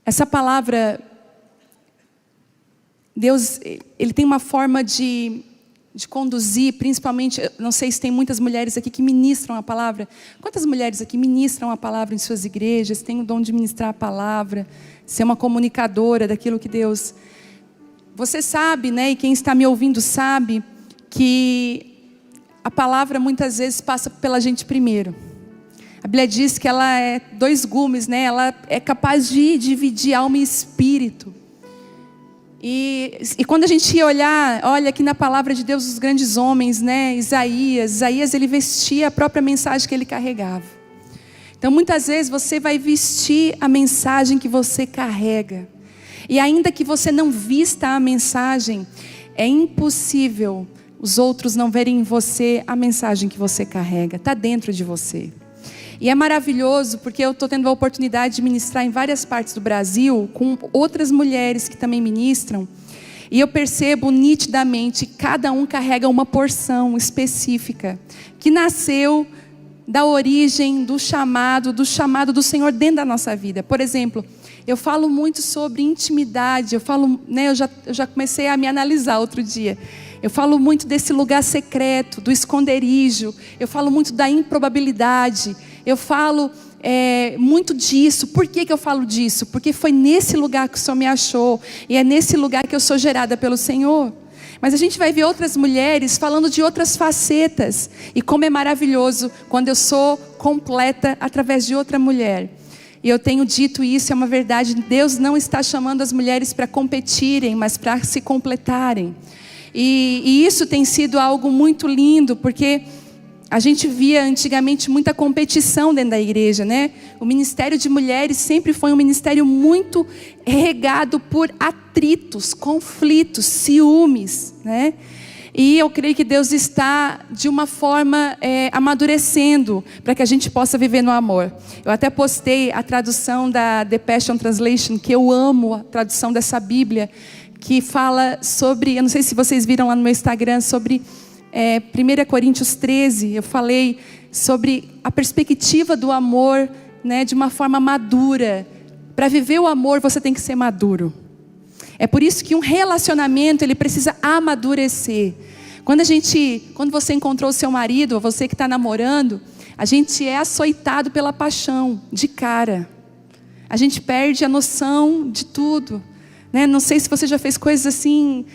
Essa palavra, Deus, Ele tem uma forma de conduzir, principalmente, não sei se tem muitas mulheres aqui que ministram a palavra. Quantas mulheres aqui ministram a palavra em suas igrejas, têm o dom de ministrar a palavra, ser uma comunicadora daquilo que Deus... Você sabe, né, e quem está me ouvindo sabe, que a palavra muitas vezes passa pela gente primeiro. A Bíblia diz que ela é 2 gumes, né? Ela é capaz de dividir alma e espírito. E quando a gente olha aqui na palavra de Deus, os grandes homens, né? Isaías, ele vestia a própria mensagem que ele carregava. Então muitas vezes você vai vestir a mensagem que você carrega. E ainda que você não vista a mensagem, é impossível os outros não verem em você a mensagem que você carrega. Está dentro de você. E é maravilhoso porque eu estou tendo a oportunidade de ministrar em várias partes do Brasil, com outras mulheres que também ministram. E eu percebo nitidamente que cada um carrega uma porção específica, que nasceu da origem do chamado do Senhor dentro da nossa vida. Por exemplo, eu falo muito sobre intimidade, eu já comecei a me analisar outro dia. Eu falo muito desse lugar secreto, do esconderijo, eu falo muito da improbabilidade, eu falo muito disso. Por que eu falo disso? Porque foi nesse lugar que o Senhor me achou, e é nesse lugar que eu sou gerada pelo Senhor. Mas a gente vai ver outras mulheres falando de outras facetas, e como é maravilhoso quando eu sou completa através de outra mulher. E eu tenho dito isso, é uma verdade, Deus não está chamando as mulheres para competirem, mas para se completarem. E isso tem sido algo muito lindo, porque a gente via antigamente muita competição dentro da igreja, né? O ministério de mulheres sempre foi um ministério muito regado por atritos, conflitos, ciúmes, né? E eu creio que Deus está, de uma forma, amadurecendo, para que a gente possa viver no amor. Eu até postei a tradução da The Passion Translation, que eu amo a tradução dessa Bíblia, que fala sobre, eu não sei se vocês viram lá no meu Instagram, sobre 1 Coríntios 13, eu falei sobre a perspectiva do amor, né, de uma forma madura. Para viver o amor, você tem que ser maduro. É por isso que um relacionamento, ele precisa amadurecer. Quando você encontrou o seu marido, ou você que está namorando, a gente é açoitado pela paixão, de cara. A gente perde a noção de tudo, né? Não sei se você já fez coisas assim,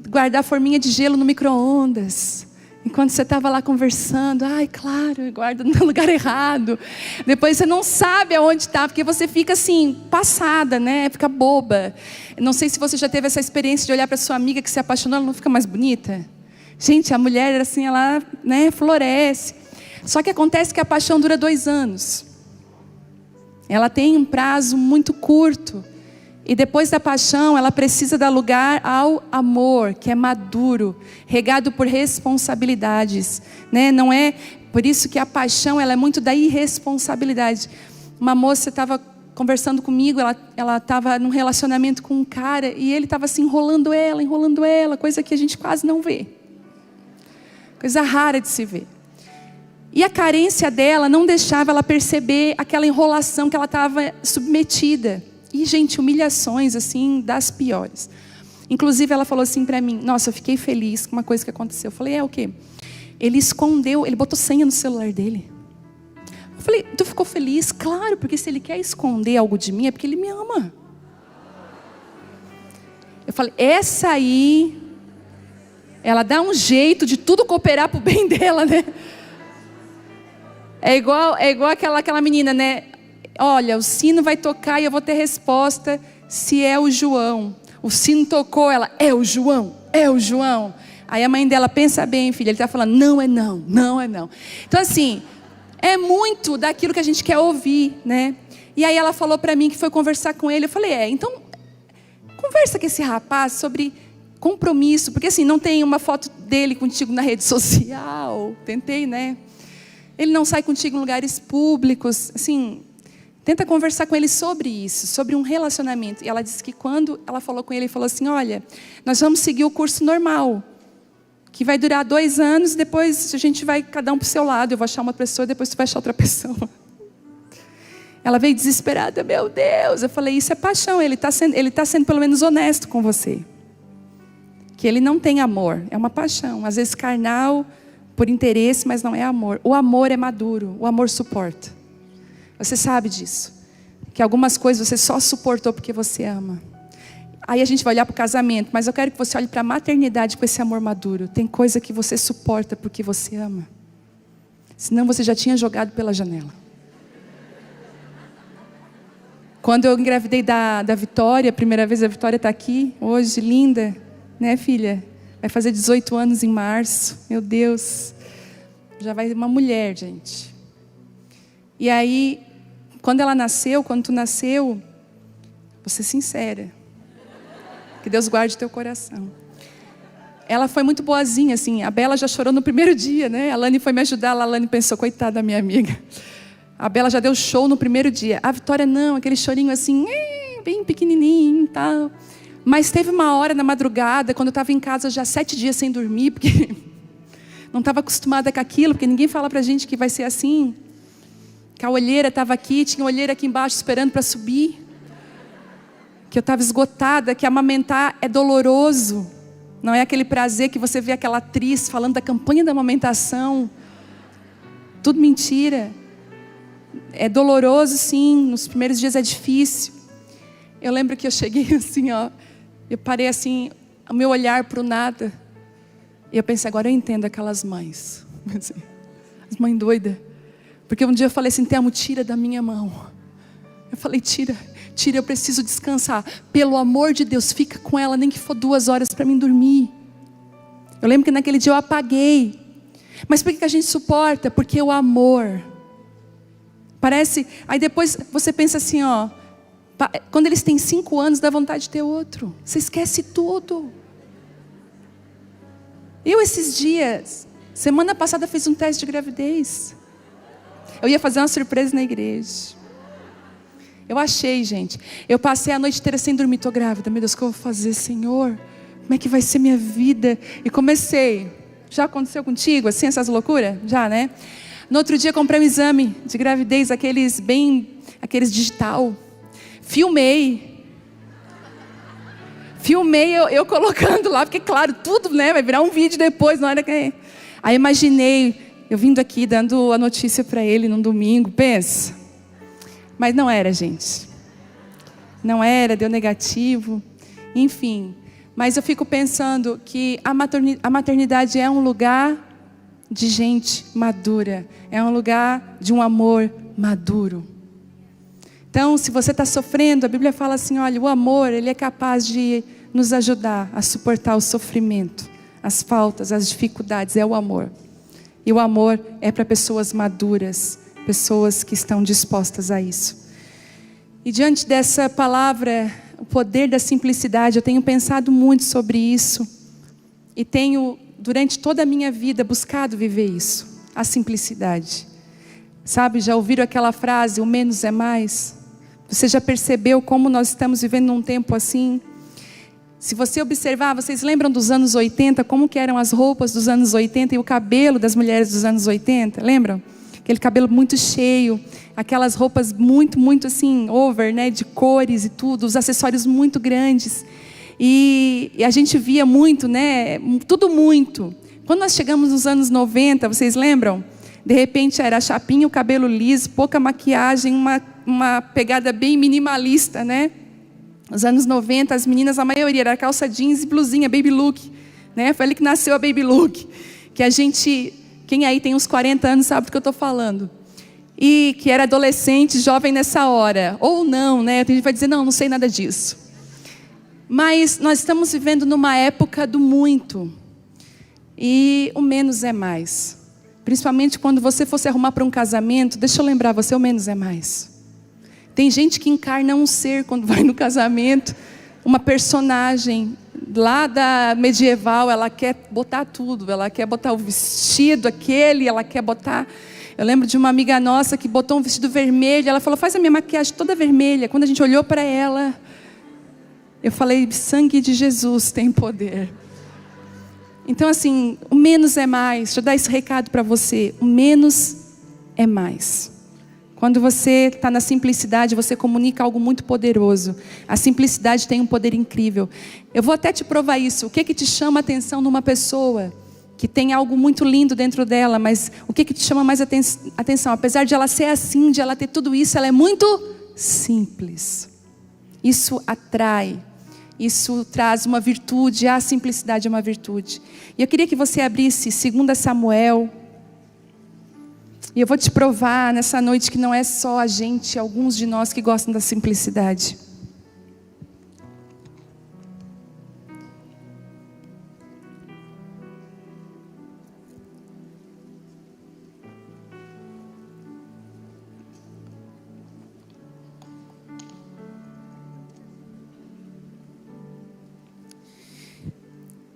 guardar forminha de gelo no micro-ondas. Enquanto você estava lá conversando, claro, guarda no lugar errado. Depois você não sabe aonde está, porque você fica assim, passada, né? Fica boba. Não sei se você já teve essa experiência de olhar para sua amiga que se apaixonou, ela não fica mais bonita? Gente, a mulher assim, ela, né, floresce. Só que acontece que a paixão dura 2 anos. Ela tem um prazo muito curto. E depois da paixão, ela precisa dar lugar ao amor, que é maduro, regado por responsabilidades, né? Não é por isso que a paixão, ela é muito da irresponsabilidade. Uma moça estava conversando comigo, ela estava num relacionamento com um cara, e ele estava assim, enrolando ela, coisa que a gente quase não vê. Coisa rara de se ver. E a carência dela não deixava ela perceber aquela enrolação que ela estava submetida. E, gente, humilhações, assim, das piores. Inclusive, ela falou assim para mim, nossa, eu fiquei feliz com uma coisa que aconteceu. Eu falei, o quê? Ele botou senha no celular dele. Eu falei, tu ficou feliz? Claro, porque se ele quer esconder algo de mim, é porque ele me ama. Eu falei, essa aí, ela dá um jeito de tudo cooperar pro bem dela, né? É igual aquela menina, né? Olha, o sino vai tocar e eu vou ter resposta se é o João. O sino tocou, ela, é o João. Aí a mãe dela, pensa bem, filha, ele está falando, não é não. Então assim, é muito daquilo que a gente quer ouvir, né? E aí ela falou para mim que foi conversar com ele. Eu falei, então, conversa com esse rapaz sobre compromisso. Porque assim, não tem uma foto dele contigo na rede social. Tentei, né? Ele não sai contigo em lugares públicos, assim... Tenta conversar com ele sobre isso, sobre um relacionamento. E ela disse que quando ela falou com ele, ele falou assim, olha, nós vamos seguir o curso normal, que vai durar 2 anos, depois a gente vai cada um para o seu lado, eu vou achar uma pessoa, depois tu vai achar outra pessoa. Ela veio desesperada, meu Deus. Eu falei, isso é paixão, ele está sendo pelo menos honesto com você. Que ele não tem amor, é uma paixão. Às vezes carnal, por interesse, mas não é amor. O amor é maduro, o amor suporta. Você sabe disso. Que algumas coisas você só suportou porque você ama. Aí a gente vai olhar para o casamento, mas eu quero que você olhe para a maternidade com esse amor maduro. Tem coisa que você suporta porque você ama. Senão você já tinha jogado pela janela. Quando eu engravidei da Vitória, a primeira vez a Vitória está aqui, hoje, linda, né, filha? Vai fazer 18 anos em março, meu Deus. Já vai uma mulher, gente. E aí, quando tu nasceu, vou ser sincera. Que Deus guarde teu coração. Ela foi muito boazinha, assim. A Bela já chorou no primeiro dia, né? A Lani foi me ajudar, a Lani pensou, coitada da minha amiga. A Bela já deu show no primeiro dia. A Vitória não, aquele chorinho assim, bem pequenininho e tal. Mas teve uma hora na madrugada, quando eu estava em casa já 7 dias sem dormir, porque não estava acostumada com aquilo, porque ninguém fala pra gente que vai ser assim. Que a olheira estava aqui, tinha olheira aqui embaixo esperando para subir. Que eu estava esgotada, que amamentar é doloroso. Não é aquele prazer que você vê aquela atriz falando da campanha da amamentação. Tudo mentira. É doloroso, sim. Nos primeiros dias é difícil. Eu lembro que eu cheguei assim, ó. Eu parei assim, o meu olhar para o nada. E eu pensei, agora eu entendo aquelas mães. As mães doidas. Porque um dia eu falei assim, Telmo, tira da minha mão. Eu falei, tira, eu preciso descansar. Pelo amor de Deus, fica com ela, nem que for 2 horas para mim dormir. Eu lembro que naquele dia eu apaguei. Mas por que a gente suporta? Porque o amor. Parece, aí depois você pensa assim, ó. Quando eles têm 5 anos, dá vontade de ter outro. Você esquece tudo. Eu esses dias, semana passada fiz um teste de gravidez. Eu ia fazer uma surpresa na igreja. Eu achei, gente. Eu passei a noite inteira sem dormir. Estou grávida. Meu Deus, o que eu vou fazer, Senhor? Como é que vai ser minha vida? E comecei. Já aconteceu contigo, assim, essas loucuras? Já, né? No outro dia, comprei um exame de gravidez, aqueles digital. Filmei eu colocando lá, porque, claro, tudo, né? Vai virar um vídeo depois, na hora que... Aí imaginei, eu vindo aqui, dando a notícia para ele num domingo, pensa. Mas não era, gente. Não era, deu negativo. Enfim. Mas eu fico pensando que a maternidade é um lugar de gente madura. É um lugar de um amor maduro. Então, se você está sofrendo, a Bíblia fala assim, olha, o amor, ele é capaz de nos ajudar a suportar o sofrimento, as faltas, as dificuldades. É o amor. E o amor é para pessoas maduras. Pessoas que estão dispostas a isso. E diante dessa palavra, o poder da simplicidade, eu tenho pensado muito sobre isso. E tenho, durante toda a minha vida, buscado viver isso. A simplicidade. Sabe, já ouviram aquela frase, o menos é mais? Você já percebeu como nós estamos vivendo num tempo assim? Se você observar, vocês lembram dos anos 80, como que eram as roupas dos anos 80 e o cabelo das mulheres dos anos 80? Lembram? Aquele cabelo muito cheio, aquelas roupas muito assim, over, né, de cores e tudo, os acessórios muito grandes. E a gente via muito, né, tudo muito. Quando nós chegamos nos anos 90, vocês lembram? De repente era a chapinha, o cabelo liso, pouca maquiagem, uma pegada bem minimalista, né? Nos anos 90, as meninas, a maioria era calça jeans e blusinha, baby look, né? Foi ali que nasceu a baby look, que a gente... Quem aí tem uns 40 anos sabe do que eu estou falando. E que era adolescente, jovem nessa hora. Ou não, né? Tem gente que vai dizer, não sei nada disso. Mas nós estamos vivendo numa época do muito. E o menos é mais. Principalmente quando você for se arrumar para um casamento, deixa eu lembrar você, o menos é mais. Tem gente que encarna um ser quando vai no casamento, uma personagem lá da medieval, ela quer botar tudo, ela quer botar o vestido aquele, ela quer botar... Eu lembro de uma amiga nossa que botou um vestido vermelho, ela falou, faz a minha maquiagem toda vermelha. Quando a gente olhou para ela, eu falei, sangue de Jesus tem poder. Então assim, o menos é mais. Deixa eu dar esse recado para você, o menos é mais. Quando você está na simplicidade, você comunica algo muito poderoso. A simplicidade tem um poder incrível. Eu vou até te provar isso. O que te chama a atenção numa pessoa que tem algo muito lindo dentro dela, mas o que te chama mais atenção? Apesar de ela ser assim, de ela ter tudo isso, ela é muito simples. Isso atrai. Isso traz uma virtude. A simplicidade é uma virtude. E eu queria que você abrisse 2 Samuel. E eu vou te provar nessa noite que não é só a gente, alguns de nós que gostam da simplicidade.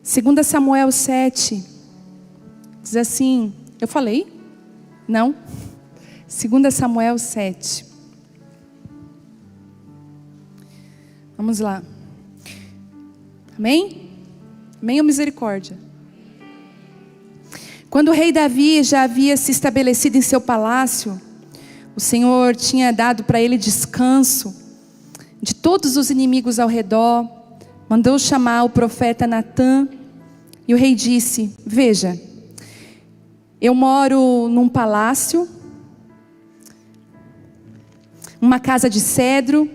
Segunda Samuel 7, diz assim, eu falei? Não? 2 Samuel 7. Vamos lá. Amém? Amém ou misericórdia? Quando o rei Davi já havia se estabelecido em seu palácio, o Senhor tinha dado para ele descanso de todos os inimigos ao redor, mandou chamar o profeta Natã, e o rei disse: veja, eu moro num palácio, uma casa de cedro,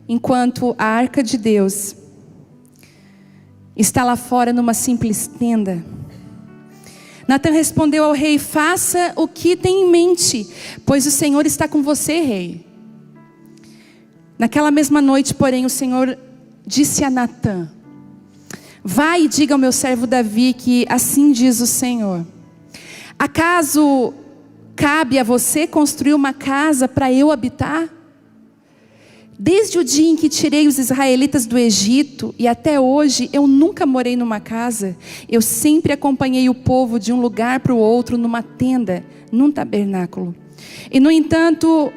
enquanto a arca de Deus está lá fora numa simples tenda. Natã respondeu ao rei: faça o que tem em mente, pois o Senhor está com você, rei. Naquela mesma noite, porém, o Senhor disse a Natã: vai e diga ao meu servo Davi que assim diz o Senhor: acaso cabe a você construir uma casa para eu habitar? Desde o dia em que tirei os israelitas do Egito e até hoje eu nunca morei numa casa. Eu sempre acompanhei o povo de um lugar para o outro numa tenda, num tabernáculo. E no entanto,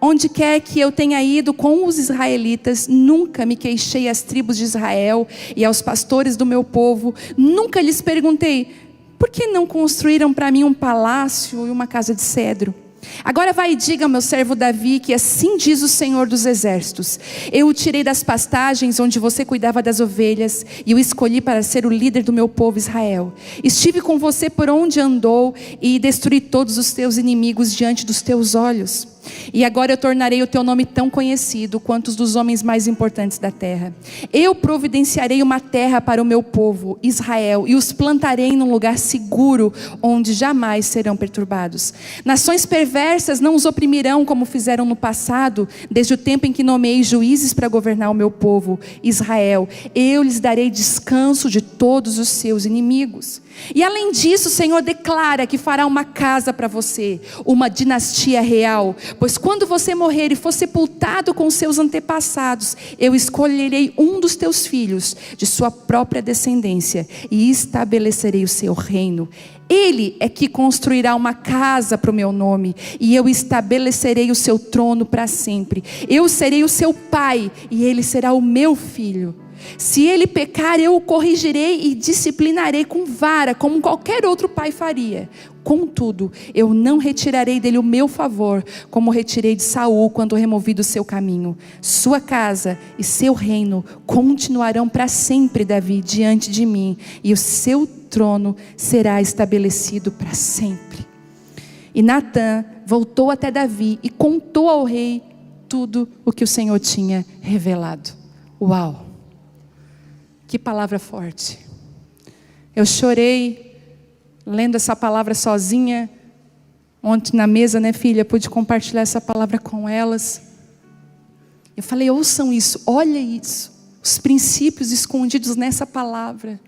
onde quer que eu tenha ido com os israelitas, nunca me queixei às tribos de Israel e aos pastores do meu povo. Nunca lhes perguntei: por que não construíram para mim um palácio e uma casa de cedro? Agora vai e diga ao meu servo Davi que assim diz o Senhor dos Exércitos: eu o tirei das pastagens onde você cuidava das ovelhas e o escolhi para ser o líder do meu povo Israel. Estive com você por onde andou e destruí todos os teus inimigos diante dos teus olhos. E agora eu tornarei o teu nome tão conhecido quanto os dos homens mais importantes da terra. Eu providenciarei uma terra para o meu povo, Israel, e os plantarei num lugar seguro, onde jamais serão perturbados. Nações perversas não os oprimirão como fizeram no passado, desde o tempo em que nomeei juízes para governar o meu povo, Israel. Eu lhes darei descanso de todos os seus inimigos. E além disso, o Senhor declara que fará uma casa para você, uma dinastia real. Pois quando você morrer e for sepultado com seus antepassados, eu escolherei um dos teus filhos, de sua própria descendência, e estabelecerei o seu reino. Ele é que construirá uma casa para o meu nome, e eu estabelecerei o seu trono para sempre. Eu serei o seu pai, e ele será o meu filho. Se ele pecar, eu o corrigirei e disciplinarei com vara, como qualquer outro pai faria. Contudo, eu não retirarei dele o meu favor, como retirei de Saul quando removi do seu caminho. Sua casa e seu reino continuarão para sempre, Davi, diante de mim, e o seu trono será estabelecido para sempre. E Natã voltou até Davi e contou ao rei tudo o que o Senhor tinha revelado. Uau! Que palavra forte. Eu chorei lendo essa palavra sozinha. Ontem na mesa, né, filha? Pude compartilhar essa palavra com elas. Eu falei: ouçam isso, olha isso. Os princípios escondidos nessa palavra.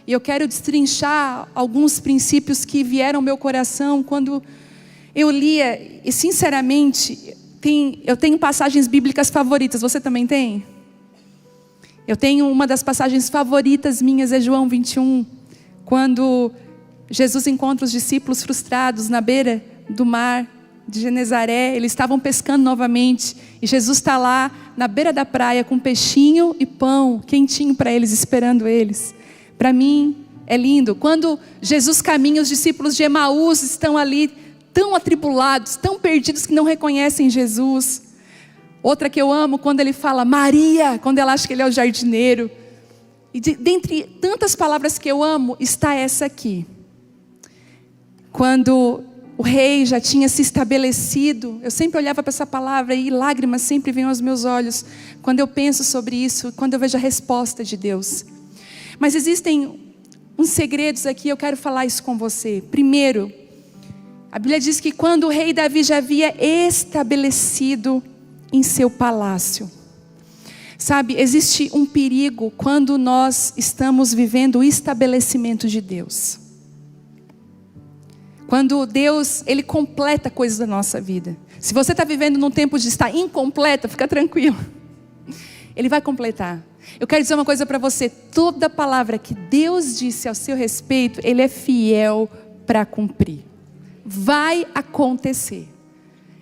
E eu quero destrinchar alguns princípios que vieram ao meu coração quando eu lia. E sinceramente, eu tenho passagens bíblicas favoritas. Você também tem? Eu tenho uma das passagens favoritas minhas, é João 21, quando Jesus encontra os discípulos frustrados na beira do mar de Genezaré. Eles estavam pescando novamente, e Jesus está lá na beira da praia com peixinho e pão quentinho para eles, esperando eles. Para mim é lindo, quando Jesus caminha, os discípulos de Emaús estão ali tão atribulados, tão perdidos que não reconhecem Jesus. Outra que eu amo, quando ele fala Maria, quando ela acha que ele é o jardineiro. E dentre tantas palavras que eu amo, está essa aqui. Quando o rei já tinha se estabelecido, eu sempre olhava para essa palavra e lágrimas sempre vinham aos meus olhos, quando eu penso sobre isso, quando eu vejo a resposta de Deus. Mas existem uns segredos aqui, eu quero falar isso com você. Primeiro, a Bíblia diz que quando o rei Davi já havia estabelecido em seu palácio. Sabe, existe um perigo quando nós estamos vivendo o estabelecimento de Deus. Quando Deus, Ele completa coisas da nossa vida. Se você está vivendo num tempo de estar incompleta, fica tranquilo. Ele vai completar. Eu quero dizer uma coisa para você. Toda palavra que Deus disse ao seu respeito, Ele é fiel para cumprir. Vai acontecer.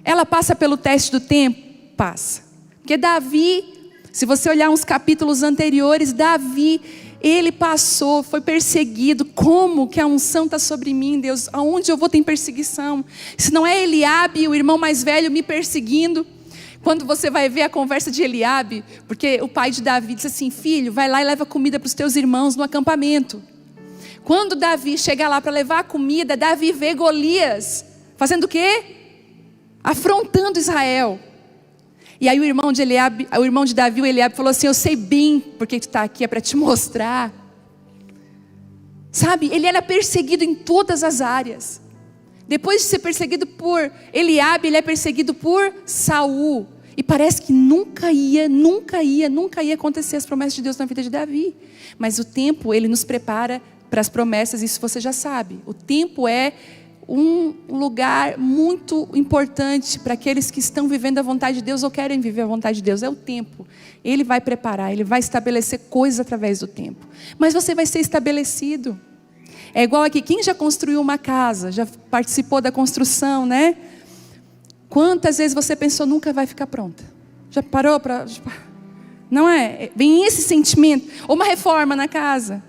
Ela passa pelo teste do tempo? Passa. Porque Davi, se você olhar uns capítulos anteriores, Davi, ele passou, foi perseguido. Como que a unção está sobre mim, Deus? Aonde eu vou ter perseguição? Se não é Eliabe, o irmão mais velho, me perseguindo. Quando você vai ver a conversa de Eliabe, porque o pai de Davi disse assim: filho, vai lá e leva comida para os teus irmãos no acampamento. Quando Davi chega lá para levar a comida, Davi vê Golias fazendo o quê? Afrontando Israel. E aí o irmão de Davi, o Eliabe, falou assim: eu sei bem porque tu está aqui, é para te mostrar. Sabe, ele era perseguido em todas as áreas. Depois de ser perseguido por Eliabe, ele é perseguido por Saul. E parece que nunca ia acontecer as promessas de Deus na vida de Davi. Mas o tempo, ele nos prepara para as promessas, isso você já sabe. O tempo é um lugar muito importante para aqueles que estão vivendo a vontade de Deus ou querem viver a vontade de Deus. É o tempo. Ele vai preparar, Ele vai estabelecer coisas através do tempo. Mas você vai ser estabelecido. É igual aqui, quem já construiu uma casa, já participou da construção, né? Quantas vezes você pensou, nunca vai ficar pronta? Já parou para... Não é? Vem esse sentimento. Ou uma reforma na casa.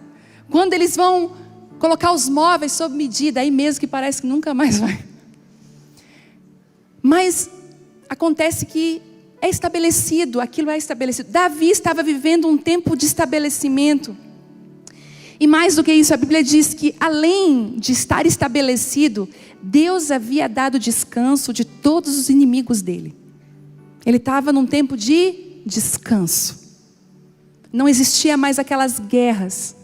Quando eles vão colocar os móveis sob medida, aí mesmo que parece que nunca mais vai. Mas acontece que é estabelecido, aquilo é estabelecido. Davi estava vivendo um tempo de estabelecimento. E mais do que isso, a Bíblia diz que além de estar estabelecido, Deus havia dado descanso de todos os inimigos dele. Ele estava num tempo de descanso. Não existia mais aquelas guerras.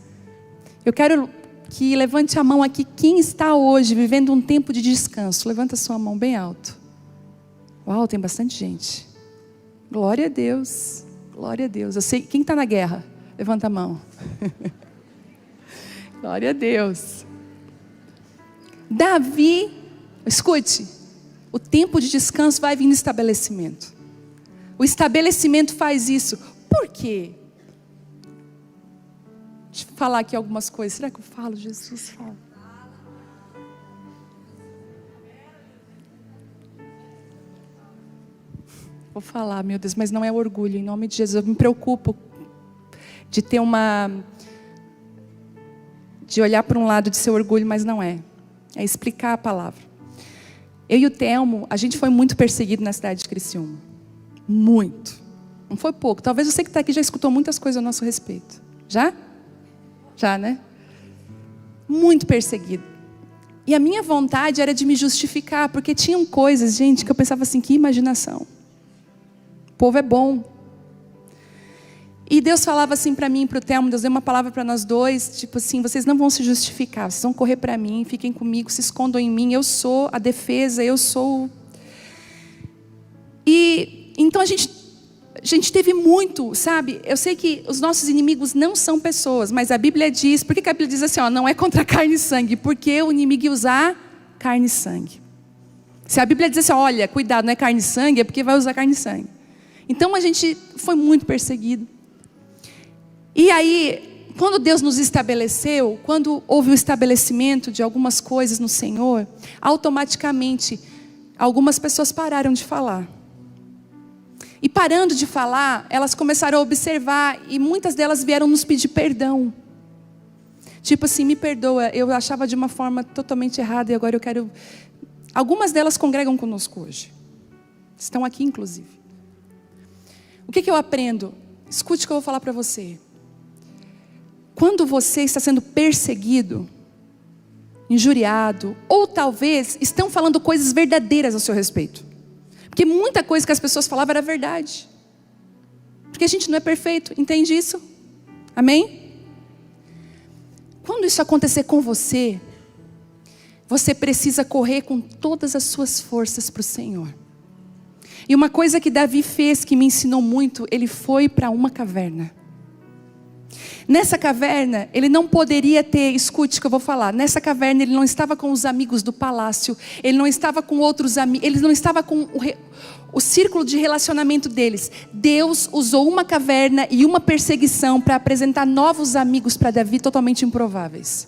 Eu quero que levante a mão aqui, quem está hoje vivendo um tempo de descanso. Levanta a sua mão bem alto. Uau, tem bastante gente. Glória a Deus. Glória a Deus. Eu sei, quem está na guerra? Levanta a mão. Glória a Deus. Davi, escute, o tempo de descanso vai vir no estabelecimento. O estabelecimento faz isso. Por quê? Deixa eu falar aqui algumas coisas. Será que eu falo? Jesus, fala. Vou falar, meu Deus, mas não é orgulho. Em nome de Jesus, eu me preocupo de ter de olhar para um lado de ser orgulho, mas não é. É explicar a palavra. Eu e o Telmo, a gente foi muito perseguido na cidade de Criciúma. Muito. Não foi pouco. Talvez você que está aqui já escutou muitas coisas a nosso respeito. Já? Já, né? Muito perseguido. E a minha vontade era de me justificar, porque tinham coisas, gente, que eu pensava assim, que imaginação. O povo é bom. E Deus falava assim para mim e para o Telmo, Deus deu uma palavra para nós dois, tipo assim, vocês não vão se justificar, vocês vão correr para mim, fiquem comigo, se escondam em mim, eu sou a defesa, eu sou... E então a gente teve muito, sabe? Eu sei que os nossos inimigos não são pessoas, mas a Bíblia diz, por que a Bíblia diz assim, ó, não é contra carne e sangue? Porque o inimigo ia usar carne e sangue. Se a Bíblia diz assim, olha, cuidado, não é carne e sangue, é porque vai usar carne e sangue. Então a gente foi muito perseguido. E aí, quando Deus nos estabeleceu, quando houve o estabelecimento de algumas coisas no Senhor, automaticamente algumas pessoas pararam de falar. E parando de falar, elas começaram a observar e muitas delas vieram nos pedir perdão. Tipo assim, me perdoa, eu achava de uma forma totalmente errada e agora eu quero Algumas delas congregam conosco hoje. Estão aqui, inclusive. O que eu aprendo? Escute o que eu vou falar para você. Quando você está sendo perseguido, injuriado, ou talvez estão falando coisas verdadeiras a seu respeito. Porque muita coisa que as pessoas falavam era verdade. Porque a gente não é perfeito, entende isso? Amém? Quando isso acontecer com você, você precisa correr com todas as suas forças para o Senhor. E uma coisa que Davi fez, que me ensinou muito, ele foi para uma caverna. Nessa caverna, ele não poderia ter, escute o que eu vou falar, nessa caverna ele não estava com os amigos do palácio, ele não estava com outros amigos, ele não estava com o círculo de relacionamento deles. Deus usou uma caverna e uma perseguição para apresentar novos amigos para Davi totalmente improváveis.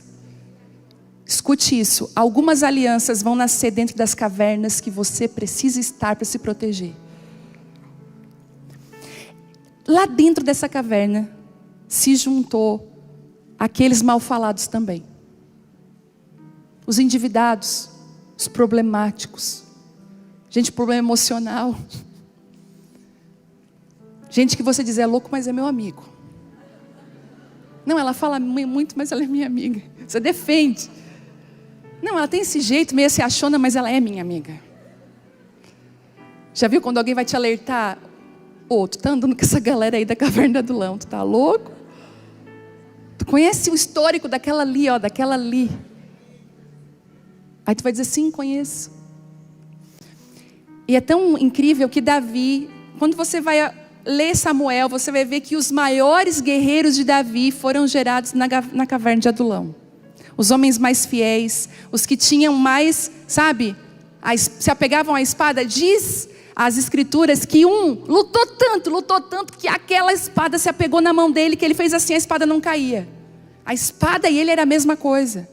Escute isso, algumas alianças vão nascer dentro das cavernas que você precisa estar para se proteger. Lá dentro dessa caverna, se juntou aqueles mal falados também. Os endividados, os problemáticos, gente com problema emocional. Gente que você diz, é louco, mas é meu amigo. Não, ela fala muito, mas ela é minha amiga. Você defende. Não, ela tem esse jeito, meio se achona, mas ela é minha amiga. Já viu quando alguém vai te alertar? Ô, tu tá andando com essa galera aí da caverna do Adulão, tu tá louco? Tu conhece o histórico daquela ali, ó, daquela ali. Aí tu vai dizer, sim, conheço. E é tão incrível que Davi, quando você vai ler Samuel, você vai ver que os maiores guerreiros de Davi foram gerados na caverna de Adulão. Os homens mais fiéis, os que tinham mais, sabe, se apegavam à espada. Diz as escrituras que um lutou tanto, que aquela espada se apegou na mão dele, que ele fez assim, a espada não caía. A espada e ele era a mesma coisa.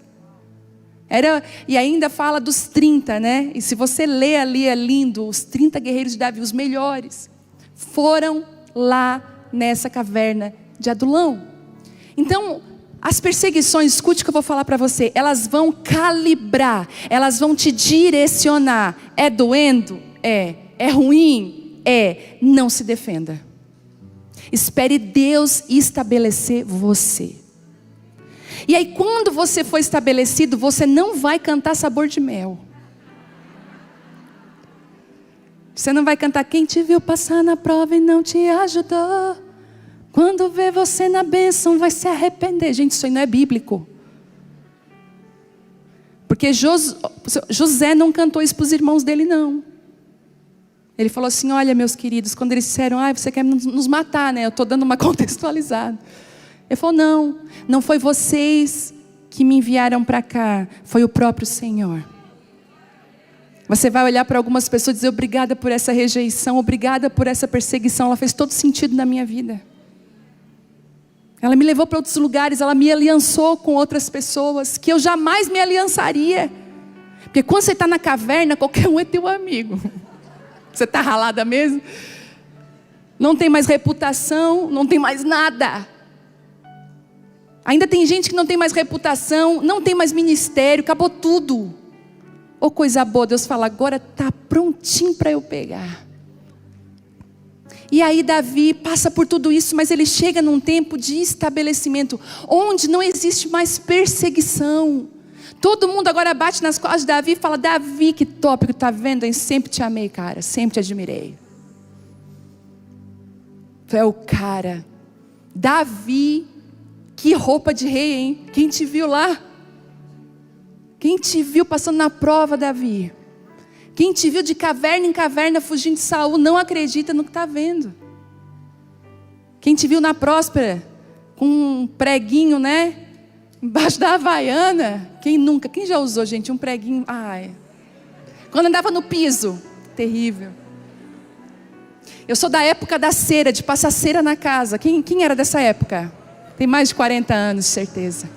E ainda fala dos 30, né? E se você lê ali, é lindo, os 30 guerreiros de Davi, os melhores, foram lá nessa caverna de Adulão. Então, as perseguições, escute o que eu vou falar para você, elas vão calibrar, elas vão te direcionar. É doendo? É ruim? Não se defenda. Espere Deus estabelecer você. E aí quando você for estabelecido, você não vai cantar sabor de mel. Você não vai cantar, quem te viu passar na prova e não te ajudou, quando vê você na bênção vai se arrepender. Gente, isso aí não é bíblico. Porque José não cantou isso para os irmãos dele, não. Ele falou assim, olha meus queridos, quando eles disseram, você quer nos matar, né? Eu estou dando uma contextualizada. Ele falou, não foi vocês que me enviaram para cá, foi o próprio Senhor. Você vai olhar para algumas pessoas e dizer, obrigada por essa rejeição, obrigada por essa perseguição, ela fez todo sentido na minha vida. Ela me levou para outros lugares, ela me aliançou com outras pessoas, que eu jamais me aliançaria. Porque quando você está na caverna, qualquer um é teu amigo. Você está ralada mesmo? Não tem mais reputação, não tem mais nada. Ainda tem gente que não tem mais reputação, não tem mais ministério, acabou tudo. Ô coisa boa, Deus fala, agora está prontinho para eu pegar. E aí Davi passa por tudo isso, mas ele chega num tempo de estabelecimento, onde não existe mais perseguição. Todo mundo agora bate nas costas de Davi e fala, Davi, que tópico, tá vendo? Eu sempre te amei, cara, sempre te admirei. Tu é o cara. Davi, que roupa de rei, hein? Quem te viu lá? Quem te viu passando na prova, Davi? Quem te viu de caverna em caverna fugindo de Saul, não acredita no que está vendo. Quem te viu na Próspera, com um preguinho, né? Embaixo da Havaiana. Quem nunca? Quem já usou, gente, um preguinho? Quando andava no piso. Terrível. Eu sou da época da cera, de passar cera na casa. Quem era dessa época? Tem mais de 40 anos, certeza.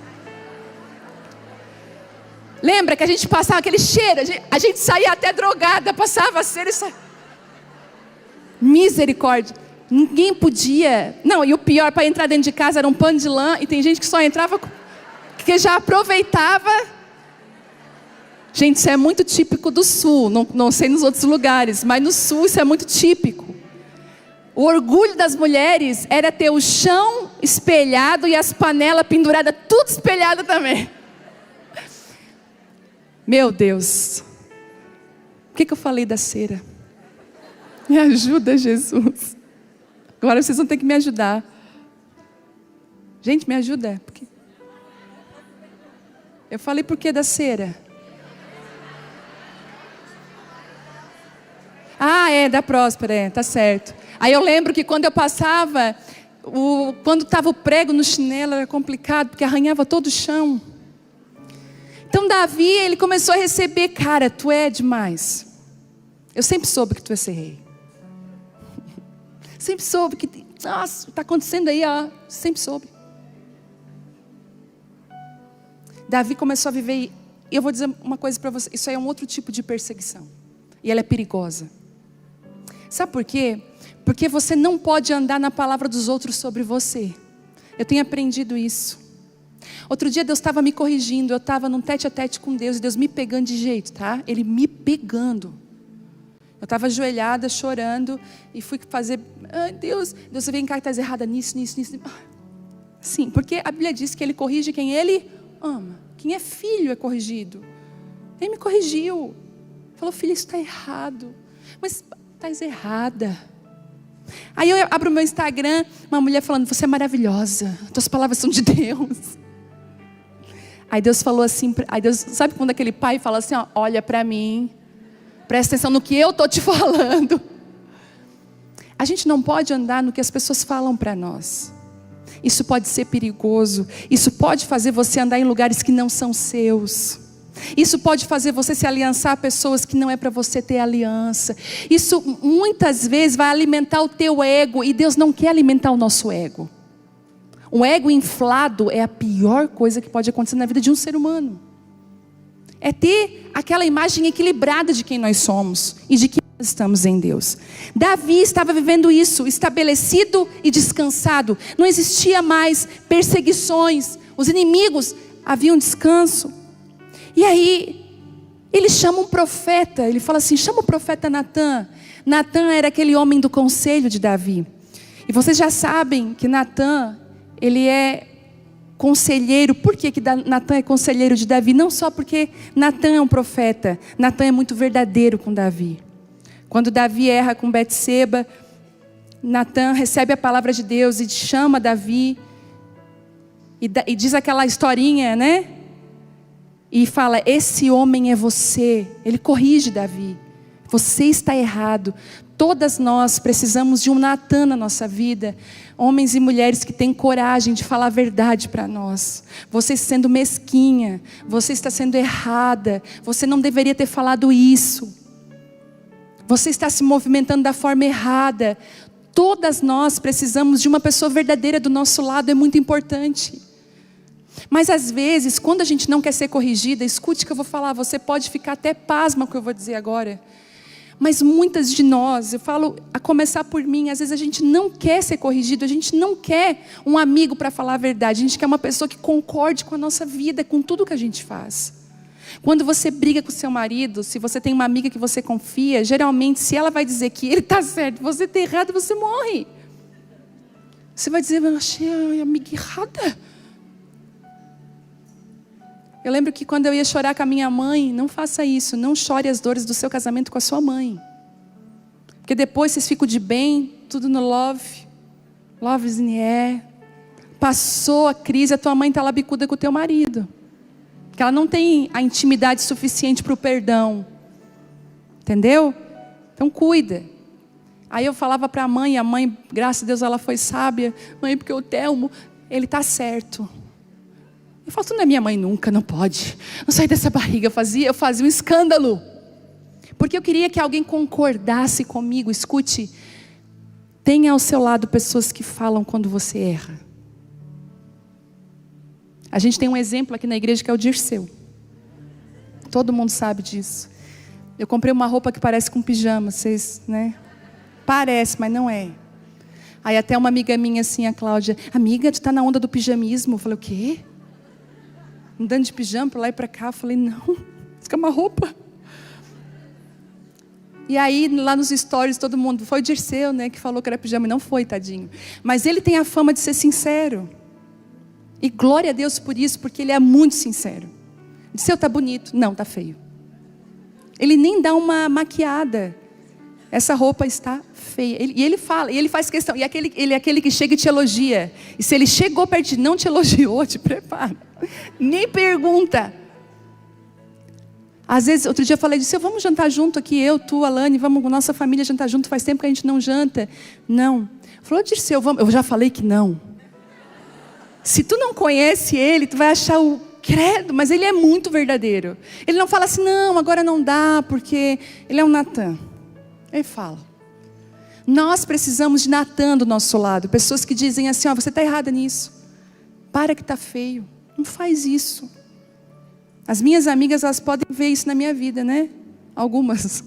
Lembra que a gente passava aquele cheiro? A gente saía até drogada, passava cera e saía. Misericórdia. Ninguém podia. Não, e o pior, para entrar dentro de casa era um pano de lã. E tem gente que só entrava, que já aproveitava, Gente, isso é muito típico do sul, não sei nos outros lugares, mas no sul isso é muito típico. O orgulho das mulheres era ter o chão espelhado e as panelas penduradas, tudo espelhado também. Meu Deus. Por que eu falei da cera? Me ajuda, Jesus. Agora vocês vão ter que me ajudar. Gente, me ajuda. Eu falei por que da cera? Ah, da Próspera, tá certo. Aí eu lembro que quando eu passava, quando estava o prego no chinelo era complicado, porque arranhava todo o chão. Então Davi, ele começou a receber, cara, tu é demais. Eu sempre soube que tu ia ser rei. Sempre soube que, nossa, está acontecendo aí, ó. Sempre soube. Davi começou a viver, e eu vou dizer uma coisa para você, isso aí é um outro tipo de perseguição. E ela é perigosa. Sabe por quê? Porque você não pode andar na palavra dos outros sobre você. Eu tenho aprendido isso. Outro dia Deus estava me corrigindo, eu estava num tete a tete com Deus, e Deus me pegando de jeito, tá? Ele me pegando. Eu estava ajoelhada, chorando, e fui fazer, ai Deus, você vem cá, estás errada nisso. Sim, porque a Bíblia diz que Ele corrige quem Ele ama. Quem é filho é corrigido. Ele me corrigiu. Falou, filha, isso está errado. Mas estás errada. Aí eu abro o meu Instagram, uma mulher falando, você é maravilhosa, tuas palavras são de Deus. Aí Deus falou assim, aí Deus, sabe quando aquele pai fala assim, ó, olha para mim, presta atenção no que eu estou te falando. A gente não pode andar no que as pessoas falam para nós. Isso pode ser perigoso. Isso pode fazer você andar em lugares que não são seus. Isso pode fazer você se aliançar a pessoas que não é para você ter aliança. Isso muitas vezes vai alimentar o teu ego. E Deus não quer alimentar o nosso ego. Um ego inflado é a pior coisa que pode acontecer na vida de um ser humano. É ter aquela imagem equilibrada de quem nós somos e de quem nós estamos em Deus. Davi estava vivendo isso, estabelecido e descansado. Não existia mais perseguições. Os inimigos haviam descanso. E aí, ele chama um profeta. Ele fala assim, chama o profeta Natã. Natã era aquele homem do conselho de Davi. E vocês já sabem que Natã, ele é conselheiro. Por que Natã é conselheiro de Davi? Não só porque Natã é um profeta. Natã é muito verdadeiro com Davi. Quando Davi erra com Betseba, Natã recebe a palavra de Deus e chama Davi. E diz aquela historinha, né? E fala, esse homem é você. Ele corrige Davi. Você está errado. Todas nós precisamos de um Natã na nossa vida. Homens e mulheres que têm coragem de falar a verdade para nós. Você está sendo mesquinha. Você está sendo errada. Você não deveria ter falado isso. Você está se movimentando da forma errada. Todas nós precisamos de uma pessoa verdadeira do nosso lado. É muito importante. Mas às vezes, quando a gente não quer ser corrigida, escute o que eu vou falar, você pode ficar até pasma com o que eu vou dizer agora. Mas muitas de nós, eu falo, a começar por mim, às vezes a gente não quer ser corrigido, a gente não quer um amigo para falar a verdade, a gente quer uma pessoa que concorde com a nossa vida, com tudo que a gente faz. Quando você briga com o seu marido, se você tem uma amiga que você confia, geralmente se ela vai dizer que ele está certo, você está errado, você morre. Você vai dizer, eu achei a amiga errada. Eu lembro que quando eu ia chorar com a minha mãe, não faça isso, não chore as dores do seu casamento com a sua mãe. Porque depois vocês ficam de bem, tudo no love is in the air. Passou a crise, a tua mãe está lá bicuda com o teu marido. Porque ela não tem a intimidade suficiente para o perdão. Entendeu? Então cuida. Aí eu falava para a mãe, graças a Deus ela foi sábia. Mãe, porque o Telmo, ele está certo. Eu falo, tu não é minha mãe nunca, não pode. Não saí dessa barriga, eu fazia um escândalo. Porque eu queria que alguém concordasse comigo. Escute, tenha ao seu lado pessoas que falam quando você erra. A gente tem um exemplo aqui na igreja que é o Dirceu. Todo mundo sabe disso. Eu comprei uma roupa que parece com pijama, vocês, né? Parece, mas não é. Aí até uma amiga minha assim, a Cláudia, amiga, tu tá na onda do pijamismo? Eu falei, o quê? Andando de pijama para lá e para cá, eu falei, não, Fica uma roupa. E aí, lá nos stories, todo mundo, foi o Dirceu, né, que falou que era pijama, e não foi, tadinho. Mas ele tem a fama de ser sincero. E glória a Deus por isso, porque ele é muito sincero. Dirceu, tá bonito. Não, tá feio. Ele nem dá uma maquiada. Essa roupa está feia. E ele fala, e ele faz questão. E ele é aquele que chega e te elogia. E se ele chegou perto de ti, não te elogiou, te prepara. Nem pergunta. Às vezes, outro dia eu falei, Dirceu, vamos jantar junto aqui, eu, tu, Alane, vamos com nossa família jantar junto, faz tempo que a gente não janta. Não. Falou, Dirceu, vamos. Eu já falei que não. Se tu não conhece ele, tu vai achar o credo, mas ele é muito verdadeiro. Ele não fala assim, não, agora não dá, porque ele é um Natan. Ele fala. Nós precisamos de Natan do nosso lado. Pessoas que dizem assim, ó, você está errada nisso. Para que está feio. Não faz isso. As minhas amigas, elas podem ver isso na minha vida, né? Algumas.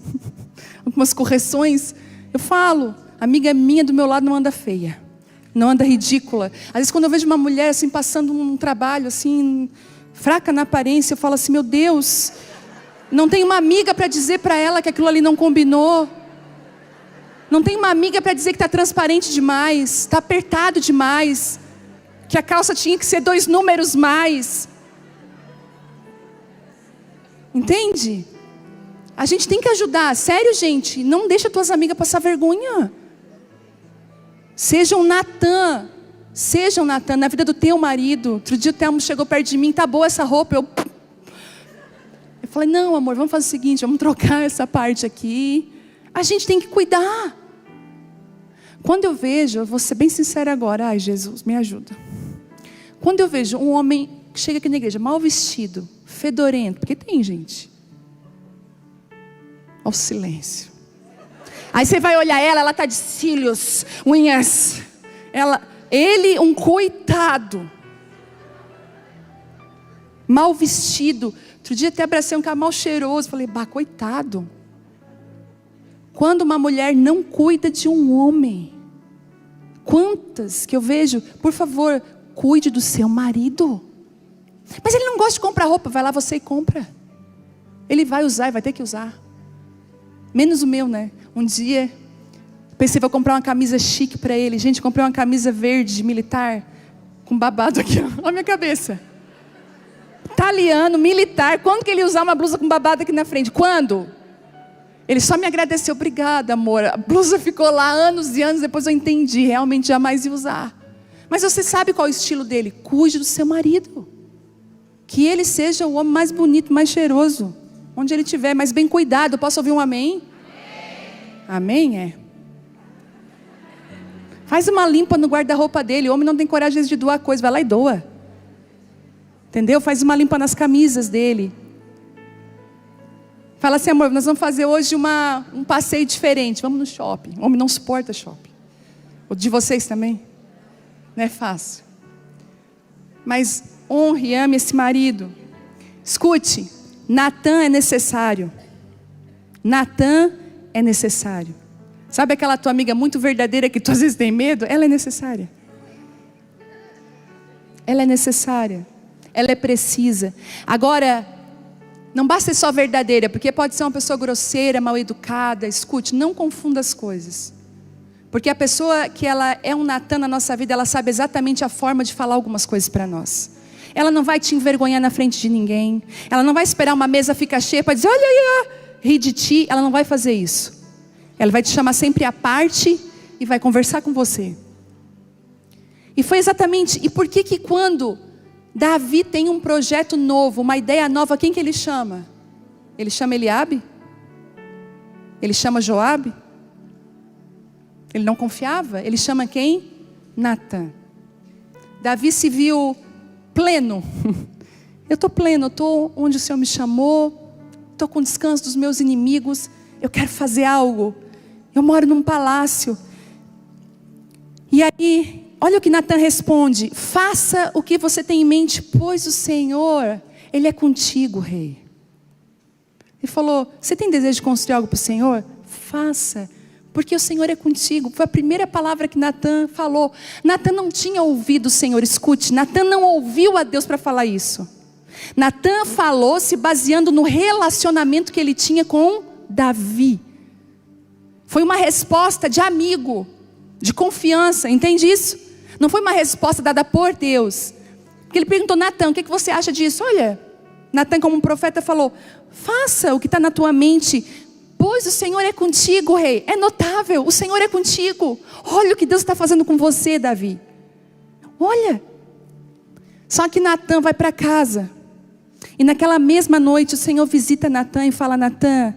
Algumas correções. Eu falo, amiga minha do meu lado não anda feia. Não anda ridícula. Às vezes quando eu vejo uma mulher assim, passando um trabalho assim, fraca na aparência, eu falo assim, meu Deus, não tem uma amiga para dizer para ela que aquilo ali não combinou. Não tem uma amiga para dizer que está transparente demais, está apertado demais, que a calça tinha que ser 2 números mais. Entende? A gente tem que ajudar. Sério, gente, não deixa tuas amigas passar vergonha. Sejam Natan na vida do teu marido. Outro dia o Telmo chegou perto de mim, tá boa essa roupa? Eu falei, não amor, vamos fazer o seguinte, vamos trocar essa parte aqui. A gente tem que cuidar. Quando eu vejo, eu vou ser bem sincera agora, ai Jesus, me ajuda. Quando eu vejo um homem que chega aqui na igreja, mal vestido, fedorento, porque tem gente. Ao silêncio. Aí você vai olhar ela está de cílios, unhas. Ele, um coitado. Mal vestido. Outro dia até abracei um cara mal cheiroso. Falei, bah, coitado. Quando uma mulher não cuida de um homem. Quantas que eu vejo, por favor, cuide do seu marido. Mas ele não gosta de comprar roupa. Vai lá você e compra. Ele vai usar e vai ter que usar. Menos o meu, né? Um dia, pensei, vou comprar uma camisa chique para ele. Gente, comprei uma camisa verde, militar, com babado aqui, ó, na minha cabeça. Italiano, militar. Quando que ele ia usar uma blusa com babado aqui na frente? Quando? Ele só me agradeceu. Obrigada, amor. A blusa ficou lá anos e anos, depois eu entendi. Realmente jamais ia usar. Mas você sabe qual é o estilo dele? Cuide do seu marido. Que ele seja o homem mais bonito, mais cheiroso. Onde ele estiver, mas bem cuidado. Posso ouvir um amém? Amém? É. Faz uma limpa no guarda-roupa dele. O homem não tem coragem de doar coisa. Vai lá e doa. Entendeu? Faz uma limpa nas camisas dele. Fala assim, amor, nós vamos fazer hoje um passeio diferente. Vamos no shopping. O homem não suporta shopping. O de vocês também? Não é fácil. Mas honre e ame esse marido. Escute. Natan é necessário. Natan é necessário. Sabe aquela tua amiga muito verdadeira que tu às vezes tem medo? Ela é necessária. Ela é necessária. Ela é precisa. Agora, não basta ser só verdadeira, porque pode ser uma pessoa grosseira, mal educada. Escute, não confunda as coisas. Porque a pessoa que ela é um Natan na nossa vida, ela sabe exatamente a forma de falar algumas coisas para nós. Ela não vai te envergonhar na frente de ninguém. Ela não vai esperar uma mesa ficar cheia para dizer, olha aí, ri de ti. Ela não vai fazer isso. Ela vai te chamar sempre à parte e vai conversar com você. E foi exatamente, e por que quando Davi tem um projeto novo, uma ideia nova, quem que ele chama? Ele chama Eliabe? Ele chama Joabe? Ele não confiava? Ele chama quem? Natan. Davi se viu pleno. Eu estou pleno, eu estou onde o Senhor me chamou, estou com descanso dos meus inimigos, eu quero fazer algo. Eu moro num palácio. E aí, olha o que Natan responde: faça o que você tem em mente, pois o Senhor, Ele é contigo, rei. Ele falou, você tem desejo de construir algo para o Senhor? Faça, porque o Senhor é contigo. Foi a primeira palavra que Natan falou. Natan não tinha ouvido o Senhor, escute, Natan não ouviu a Deus para falar isso. Natan falou se baseando no relacionamento que ele tinha com Davi. Foi uma resposta de amigo, de confiança, entende isso? Não foi uma resposta dada por Deus. Porque ele perguntou: Natan, o que você acha disso? Olha, Natan como um profeta falou: faça o que está na tua mente, pois o Senhor é contigo, rei. É notável, o Senhor é contigo. Olha o que Deus está fazendo com você, Davi. Olha. Só que Natan vai para casa. E naquela mesma noite o Senhor visita Natan e fala: Natan,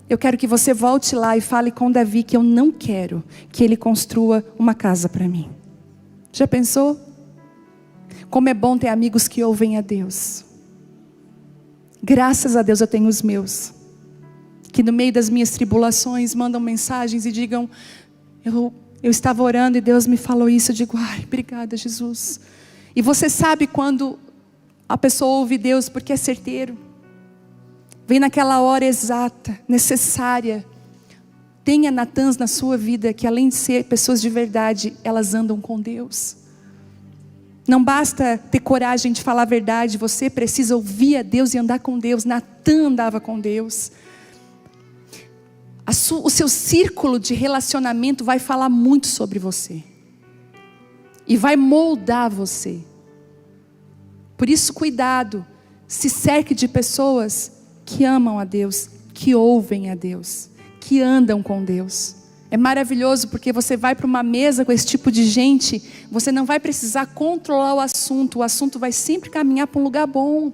eu quero que você volte lá e fale com Davi que eu não quero que ele construa uma casa para mim. Já pensou? Como é bom ter amigos que ouvem a Deus. Graças a Deus eu tenho os meus, que no meio das minhas tribulações mandam mensagens e digam: eu estava orando e Deus me falou isso. Eu digo: ai, obrigada, Jesus. E você sabe quando a pessoa ouve Deus porque é certeiro. Vem naquela hora exata, necessária. Tenha Natãs na sua vida que, além de ser pessoas de verdade, elas andam com Deus. Não basta ter coragem de falar a verdade, você precisa ouvir a Deus e andar com Deus. Natan andava com Deus. O seu círculo de relacionamento vai falar muito sobre você. E vai moldar você. Por isso, cuidado. Se cerque de pessoas que amam a Deus, que ouvem a Deus, que andam com Deus. É maravilhoso porque você vai para uma mesa com esse tipo de gente, você não vai precisar controlar o assunto vai sempre caminhar para um lugar bom.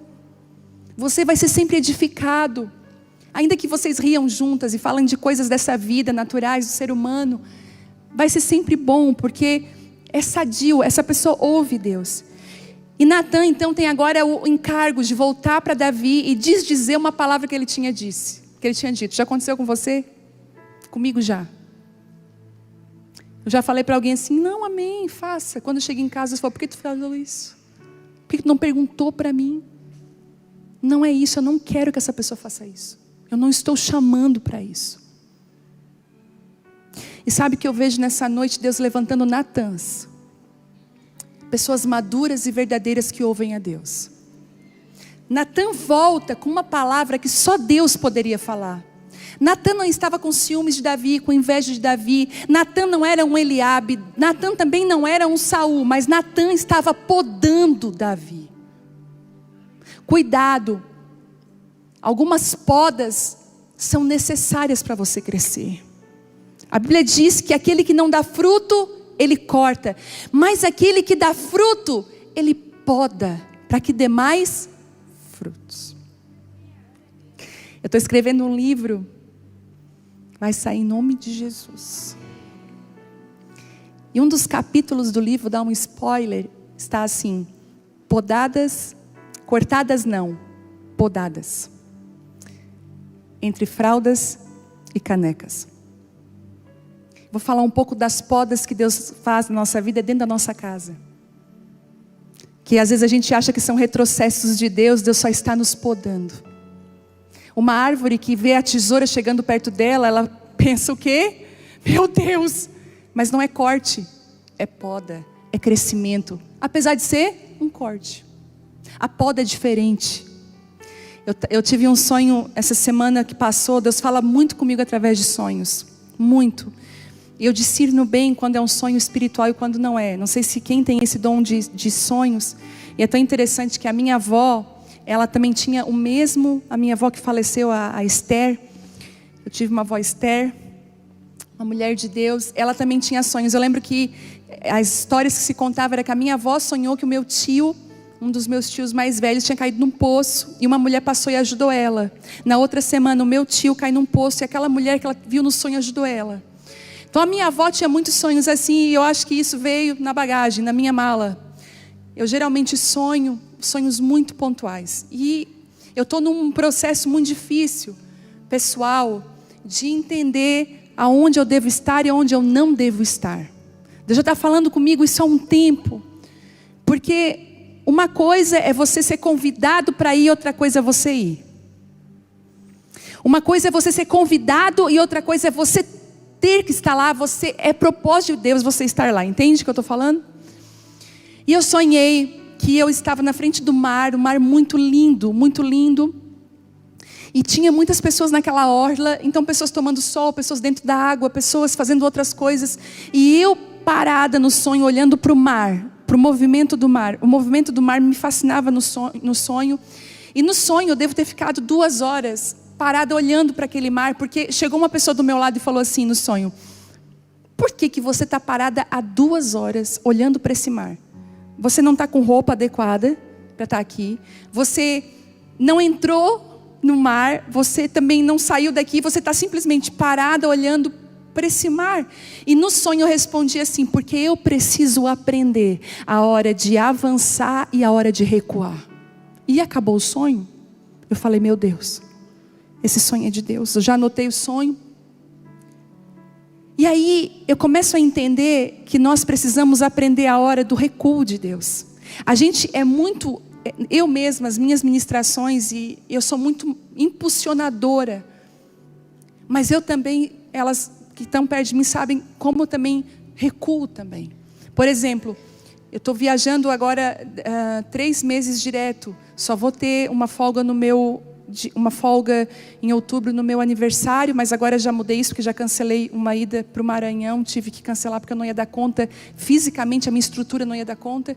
Você vai ser sempre edificado. Ainda que vocês riam juntas e falem de coisas dessa vida, naturais do ser humano, vai ser sempre bom, porque é sadio, essa pessoa ouve Deus. E Natan então tem agora o encargo de voltar para Davi e dizer uma palavra que ele tinha dito. Já aconteceu com você? Comigo já. Eu já falei para alguém assim: não, amém, faça. Quando eu cheguei em casa, eu falei: por que tu falou isso? Por que tu não perguntou para mim? Não é isso, eu não quero que essa pessoa faça isso. Eu não estou chamando para isso. E sabe o que eu vejo nessa noite? Deus levantando Natãs. Pessoas maduras e verdadeiras que ouvem a Deus. Natan volta com uma palavra que só Deus poderia falar. Natan não estava com ciúmes de Davi, com inveja de Davi. Natan não era um Eliabe. Natan também não era um Saul. Mas Natan estava podando Davi. Cuidado. Algumas podas são necessárias para você crescer. A Bíblia diz que aquele que não dá fruto, ele corta. Mas aquele que dá fruto, ele poda, para que dê mais frutos. Eu estou escrevendo um livro. Vai sair em nome de Jesus. E um dos capítulos do livro, dá um spoiler, está assim: podadas, cortadas não, podadas. Entre fraldas e canecas. Vou falar um pouco das podas que Deus faz na nossa vida dentro da nossa casa. Que às vezes a gente acha que são retrocessos de Deus, Deus só está nos podando. Uma árvore que vê a tesoura chegando perto dela, ela pensa o quê? Meu Deus! Mas não é corte, é poda, é crescimento. Apesar de ser um corte. A poda é diferente. Eu tive um sonho essa semana que passou. Deus fala muito comigo através de sonhos. Muito. Eu discerno bem quando é um sonho espiritual e quando não é. Não sei se quem tem esse dom de sonhos. E é tão interessante que a minha avó, ela também tinha o mesmo. A minha avó que faleceu, a Esther. Eu tive uma avó Esther, uma mulher de Deus. Ela também tinha sonhos. Eu lembro que as histórias que se contavam era que a minha avó sonhou que o meu tio, um dos meus tios mais velhos, tinha caído num poço e uma mulher passou e ajudou ela. Na outra semana o meu tio caiu num poço e aquela mulher que ela viu no sonho ajudou ela. Então a minha avó tinha muitos sonhos assim, e eu acho que isso veio na bagagem, na minha mala. Eu geralmente sonho sonhos muito pontuais. E eu estou num processo muito difícil, pessoal, de entender aonde eu devo estar e aonde eu não devo estar. Deus já está falando comigo isso há um tempo. Porque uma coisa é você ser convidado para ir, outra coisa é você ir. Uma coisa é você ser convidado e outra coisa é você ter que estar lá. É propósito de Deus você estar lá. Entende o que eu estou falando? E eu sonhei que eu estava na frente do mar, um mar muito lindo, muito lindo. E tinha muitas pessoas naquela orla, então pessoas tomando sol, pessoas dentro da água, pessoas fazendo outras coisas. E eu parada no sonho, olhando para o mar, para o movimento do mar. O movimento do mar me fascinava no sonho. E no sonho eu devo ter ficado 2 horas parada olhando para aquele mar, porque chegou uma pessoa do meu lado e falou assim no sonho: por que você está parada há 2 horas olhando para esse mar? Você não está com roupa adequada para estar aqui. Você não entrou no mar, você também não saiu daqui, você está simplesmente parada olhando para esse mar. E no sonho eu respondi assim: porque eu preciso aprender a hora de avançar e a hora de recuar. E acabou o sonho. Eu falei: meu Deus, esse sonho é de Deus. Eu já anotei o sonho. E aí eu começo a entender que nós precisamos aprender a hora do recuo de Deus. A gente é muito... Eu mesma, as minhas ministrações, e eu sou muito impulsionadora. Mas eu também, elas que estão perto de mim sabem como eu também recuo também. Por exemplo, eu estou viajando agora 3 meses direto. Só vou ter uma folga em outubro no meu aniversário, mas agora já mudei isso, porque já cancelei uma ida para o Maranhão. Tive que cancelar porque eu não ia dar conta. Fisicamente a minha estrutura não ia dar conta.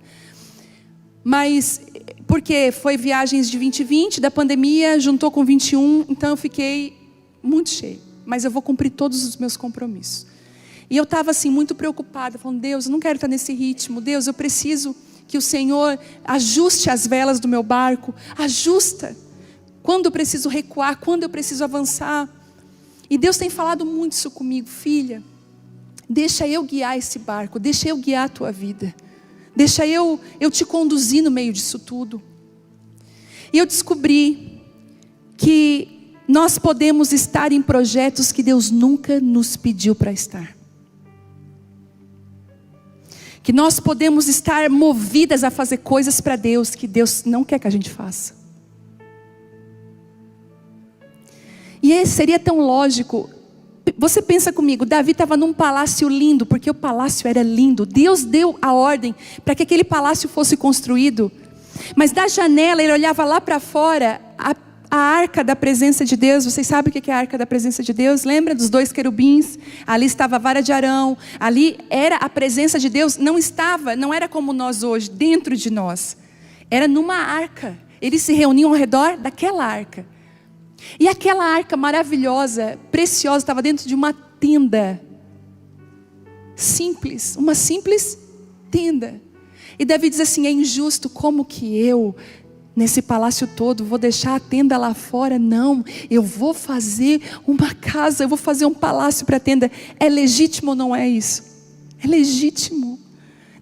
Mas, porque foi viagens de 2020, da pandemia, juntou com 21, então eu fiquei muito cheia. Mas eu vou cumprir todos os meus compromissos. E eu estava assim, muito preocupada, falando: Deus, eu não quero estar nesse ritmo. Deus, eu preciso que o Senhor ajuste as velas do meu barco. Ajusta. Quando eu preciso recuar, quando eu preciso avançar. E Deus tem falado muito isso comigo: filha, deixa eu guiar esse barco, deixa eu guiar a tua vida. Deixa eu te conduzir no meio disso tudo. E eu descobri que nós podemos estar em projetos que Deus nunca nos pediu para estar. Que nós podemos estar movidas a fazer coisas para Deus que Deus não quer que a gente faça. E seria tão lógico. Você pensa comigo, Davi estava num palácio lindo, porque o palácio era lindo. Deus deu a ordem para que aquele palácio fosse construído. Mas da janela ele olhava lá para fora, a arca da presença de Deus. Vocês sabem o que é a arca da presença de Deus? Lembra dos 2 querubins? Ali estava a vara de Arão. Ali era a presença de Deus. Não era como nós hoje, dentro de nós. Era numa arca. Eles se reuniam ao redor daquela arca. E aquela arca maravilhosa, preciosa, estava dentro de uma tenda simples, uma simples tenda. E Davi diz assim: é injusto, como que eu, nesse palácio todo, vou deixar a tenda lá fora? Não, eu vou fazer uma casa, eu vou fazer um palácio para a tenda. É legítimo ou não é isso? É legítimo.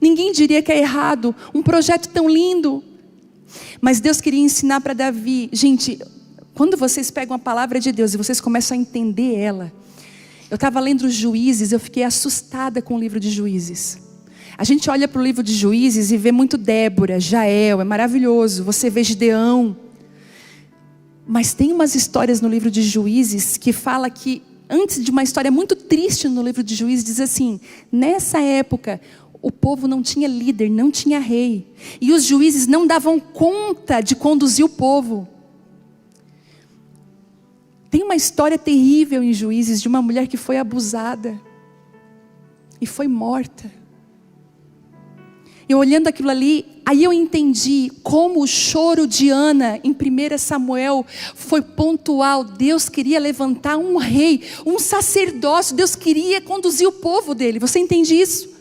Ninguém diria que é errado, um projeto tão lindo. Mas Deus queria ensinar para Davi. Gente, quando vocês pegam a palavra de Deus e vocês começam a entender ela. Eu estava lendo os Juízes, eu fiquei assustada com o livro de Juízes. A gente olha para o livro de Juízes e vê muito Débora, Jael, é maravilhoso. Você vê Gideão. Mas tem umas histórias no livro de Juízes que fala que, antes de uma história muito triste no livro de Juízes, diz assim: nessa época, o povo não tinha líder, não tinha rei. E os juízes não davam conta de conduzir o povo. Tem uma história terrível em Juízes de uma mulher que foi abusada e foi morta. Eu olhando aquilo ali, aí eu entendi como o choro de Ana em 1 Samuel foi pontual. Deus queria levantar um rei, um sacerdócio. Deus queria conduzir o povo dele. Você entende isso?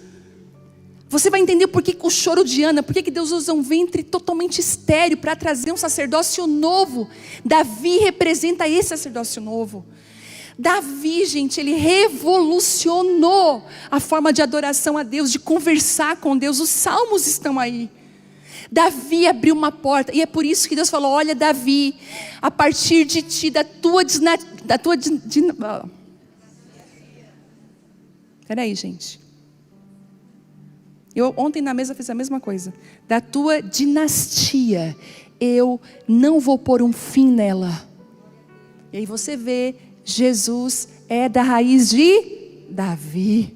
Você vai entender por que o choro de Ana, por que Deus usa um ventre totalmente estéril para trazer um sacerdócio novo. Davi representa esse sacerdócio novo. Davi, gente, ele revolucionou a forma de adoração a Deus, de conversar com Deus. Os salmos estão aí. Davi abriu uma porta, e é por isso que Deus falou: olha, Davi, a partir de ti, Peraí, gente. Eu ontem na mesa fiz a mesma coisa. Da tua dinastia, eu não vou pôr um fim nela. E aí você vê, Jesus é da raiz de Davi.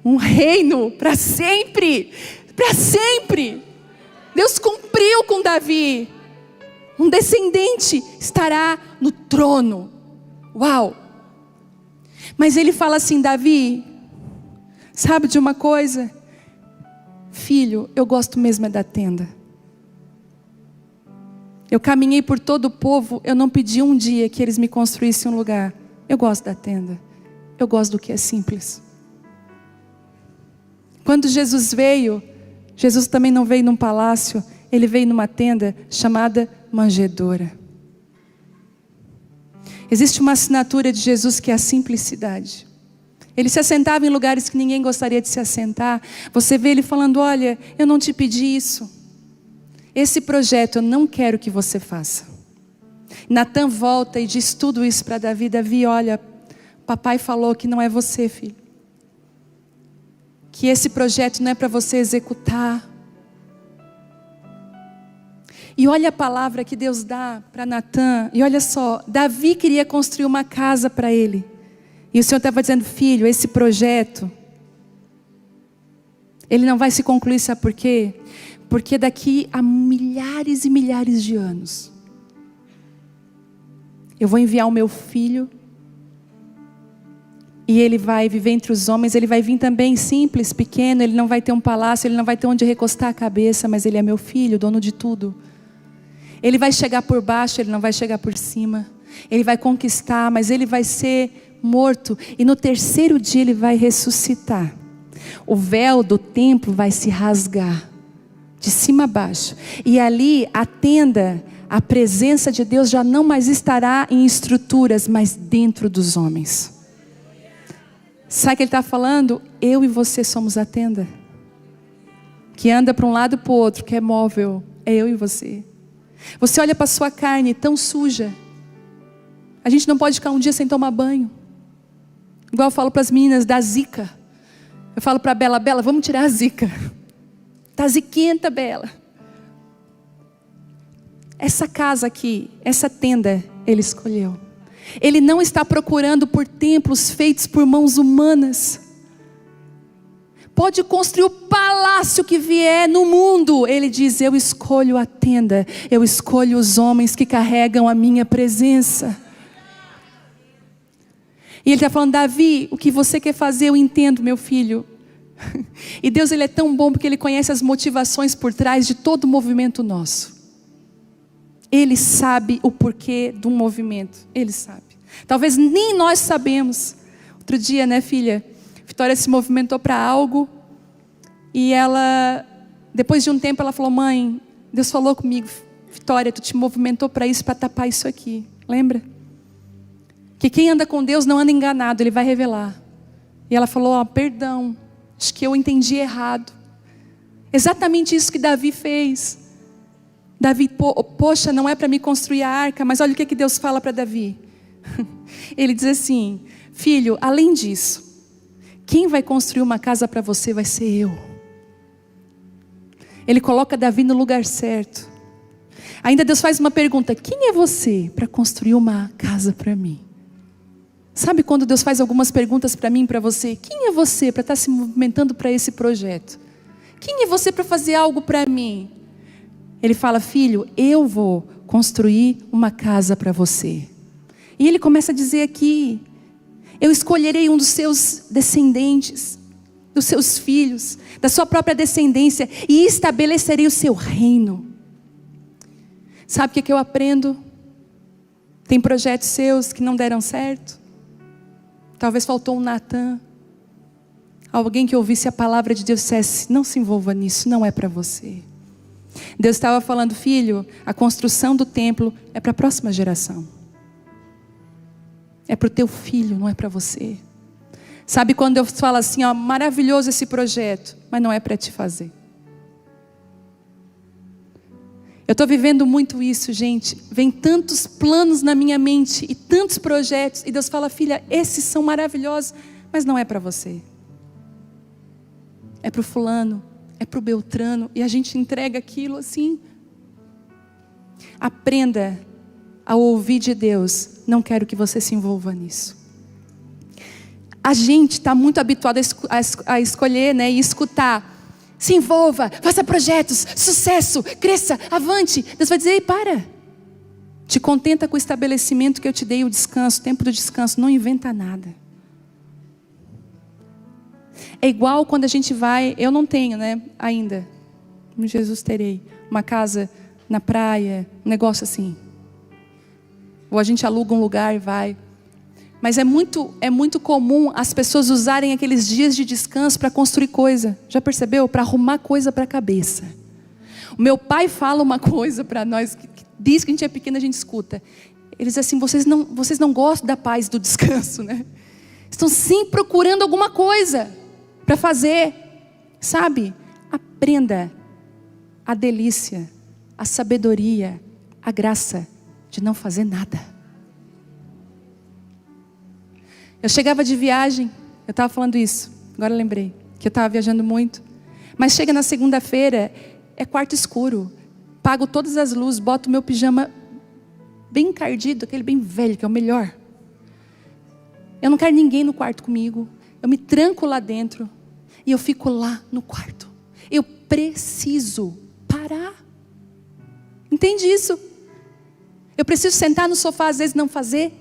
Um reino para sempre. Para sempre. Deus cumpriu com Davi. Um descendente estará no trono. Uau! Mas ele fala assim: Davi, sabe de uma coisa? Filho, eu gosto mesmo é da tenda. Eu caminhei por todo o povo, eu não pedi um dia que eles me construíssem um lugar. Eu gosto da tenda. Eu gosto do que é simples. Quando Jesus veio, Jesus também não veio num palácio, ele veio numa tenda chamada manjedoura. Existe uma assinatura de Jesus que é a simplicidade. Ele se assentava em lugares que ninguém gostaria de se assentar. Você vê ele falando: olha, eu não te pedi isso. Esse projeto eu não quero que você faça. Natan volta e diz tudo isso para Davi. Davi, olha, papai falou que não é você, filho. Que esse projeto não é para você executar. E olha a palavra que Deus dá para Natan. E olha só, Davi queria construir uma casa para ele. E o Senhor estava dizendo: filho, esse projeto, ele não vai se concluir, sabe por quê? Porque daqui a milhares e milhares de anos, eu vou enviar o meu filho, e ele vai viver entre os homens. Ele vai vir também simples, pequeno, ele não vai ter um palácio, ele não vai ter onde recostar a cabeça, mas ele é meu filho, dono de tudo. Ele vai chegar por baixo, ele não vai chegar por cima. Ele vai conquistar, mas ele vai ser morto, e no terceiro dia ele vai ressuscitar. O véu do templo vai se rasgar, de cima a baixo, e ali a tenda, a presença de Deus já não mais estará em estruturas, mas dentro dos homens. Sabe o que ele está falando? Eu e você somos a tenda, que anda para um lado e para o outro, que é móvel. É eu e você. Você olha para a sua carne tão suja. A gente não pode ficar um dia sem tomar banho. Igual eu falo para as meninas da zika. Eu falo para a Bela: Bela, vamos tirar a zica. Está ziquenta, Bela. Essa casa aqui, essa tenda, Ele escolheu. Ele não está procurando por templos feitos por mãos humanas. Pode construir o palácio que vier no mundo. Ele diz: eu escolho a tenda. Eu escolho os homens que carregam a minha presença. E ele está falando: Davi, o que você quer fazer eu entendo, meu filho. E Deus, Ele é tão bom porque Ele conhece as motivações por trás de todo o movimento nosso. Ele sabe o porquê de um movimento. Ele sabe. Talvez nem nós sabemos. Outro dia, né, filha? Vitória se movimentou para algo. E ela, depois de um tempo, ela falou: mãe, Deus falou comigo: Vitória, tu te movimentou para isso, para tapar isso aqui. Lembra? Que quem anda com Deus não anda enganado, Ele vai revelar. E ela falou: perdão, acho que eu entendi errado. Exatamente isso que Davi fez. Davi, poxa, não é para me construir a arca, mas olha o que Deus fala para Davi. Ele diz assim: filho, além disso, quem vai construir uma casa para você vai ser eu. Ele coloca Davi no lugar certo. Ainda Deus faz uma pergunta: quem é você para construir uma casa para mim? Sabe quando Deus faz algumas perguntas para mim e para você? Quem é você para estar se movimentando para esse projeto? Quem é você para fazer algo para mim? Ele fala: filho, eu vou construir uma casa para você. E ele começa a dizer aqui: eu escolherei um dos seus descendentes, dos seus filhos, da sua própria descendência, e estabelecerei o seu reino. Sabe o que eu aprendo? Tem projetos seus que não deram certo. Talvez faltou um Natan, alguém que ouvisse a palavra de Deus e dissesse: não se envolva nisso, não é para você. Deus estava falando: filho, a construção do templo é para a próxima geração. É para o teu filho, não é para você. Sabe quando eu falo assim: maravilhoso esse projeto, mas não é para te fazer. Eu estou vivendo muito isso, gente. Vem tantos planos na minha mente e tantos projetos, e Deus fala: filha, esses são maravilhosos, mas não é para você. É para o fulano, é para o Beltrano, e a gente entrega aquilo assim. Aprenda a ouvir de Deus. Não quero que você se envolva nisso. A gente está muito habituado a escolher, né, e escutar: Se envolva, faça projetos, sucesso, cresça, avante. Deus vai dizer: ei, para. Te contenta com o estabelecimento que eu te dei, o descanso, o tempo do descanso. Não inventa nada. É igual quando a gente vai, eu não tenho, né, ainda. Em Jesus terei uma casa na praia, um negócio assim. Ou a gente aluga um lugar e vai. Mas é muito comum as pessoas usarem aqueles dias de descanso para construir coisa. Já percebeu? Para arrumar coisa para a cabeça. O meu pai fala uma coisa para nós, que diz que a gente é pequeno, a gente escuta. Ele diz assim: vocês não gostam da paz do descanso, né? Estão sim procurando alguma coisa para fazer. Sabe? Aprenda a delícia, a sabedoria, a graça de não fazer nada. Eu chegava de viagem, eu estava falando isso, agora lembrei, que eu estava viajando muito. Mas chega na segunda-feira, é quarto escuro, pago todas as luzes, boto o meu pijama bem encardido, aquele bem velho, que é o melhor. Eu não quero ninguém no quarto comigo, eu me tranco lá dentro, e eu fico lá no quarto. Eu preciso parar. Entende isso? Eu preciso sentar no sofá, às vezes não fazer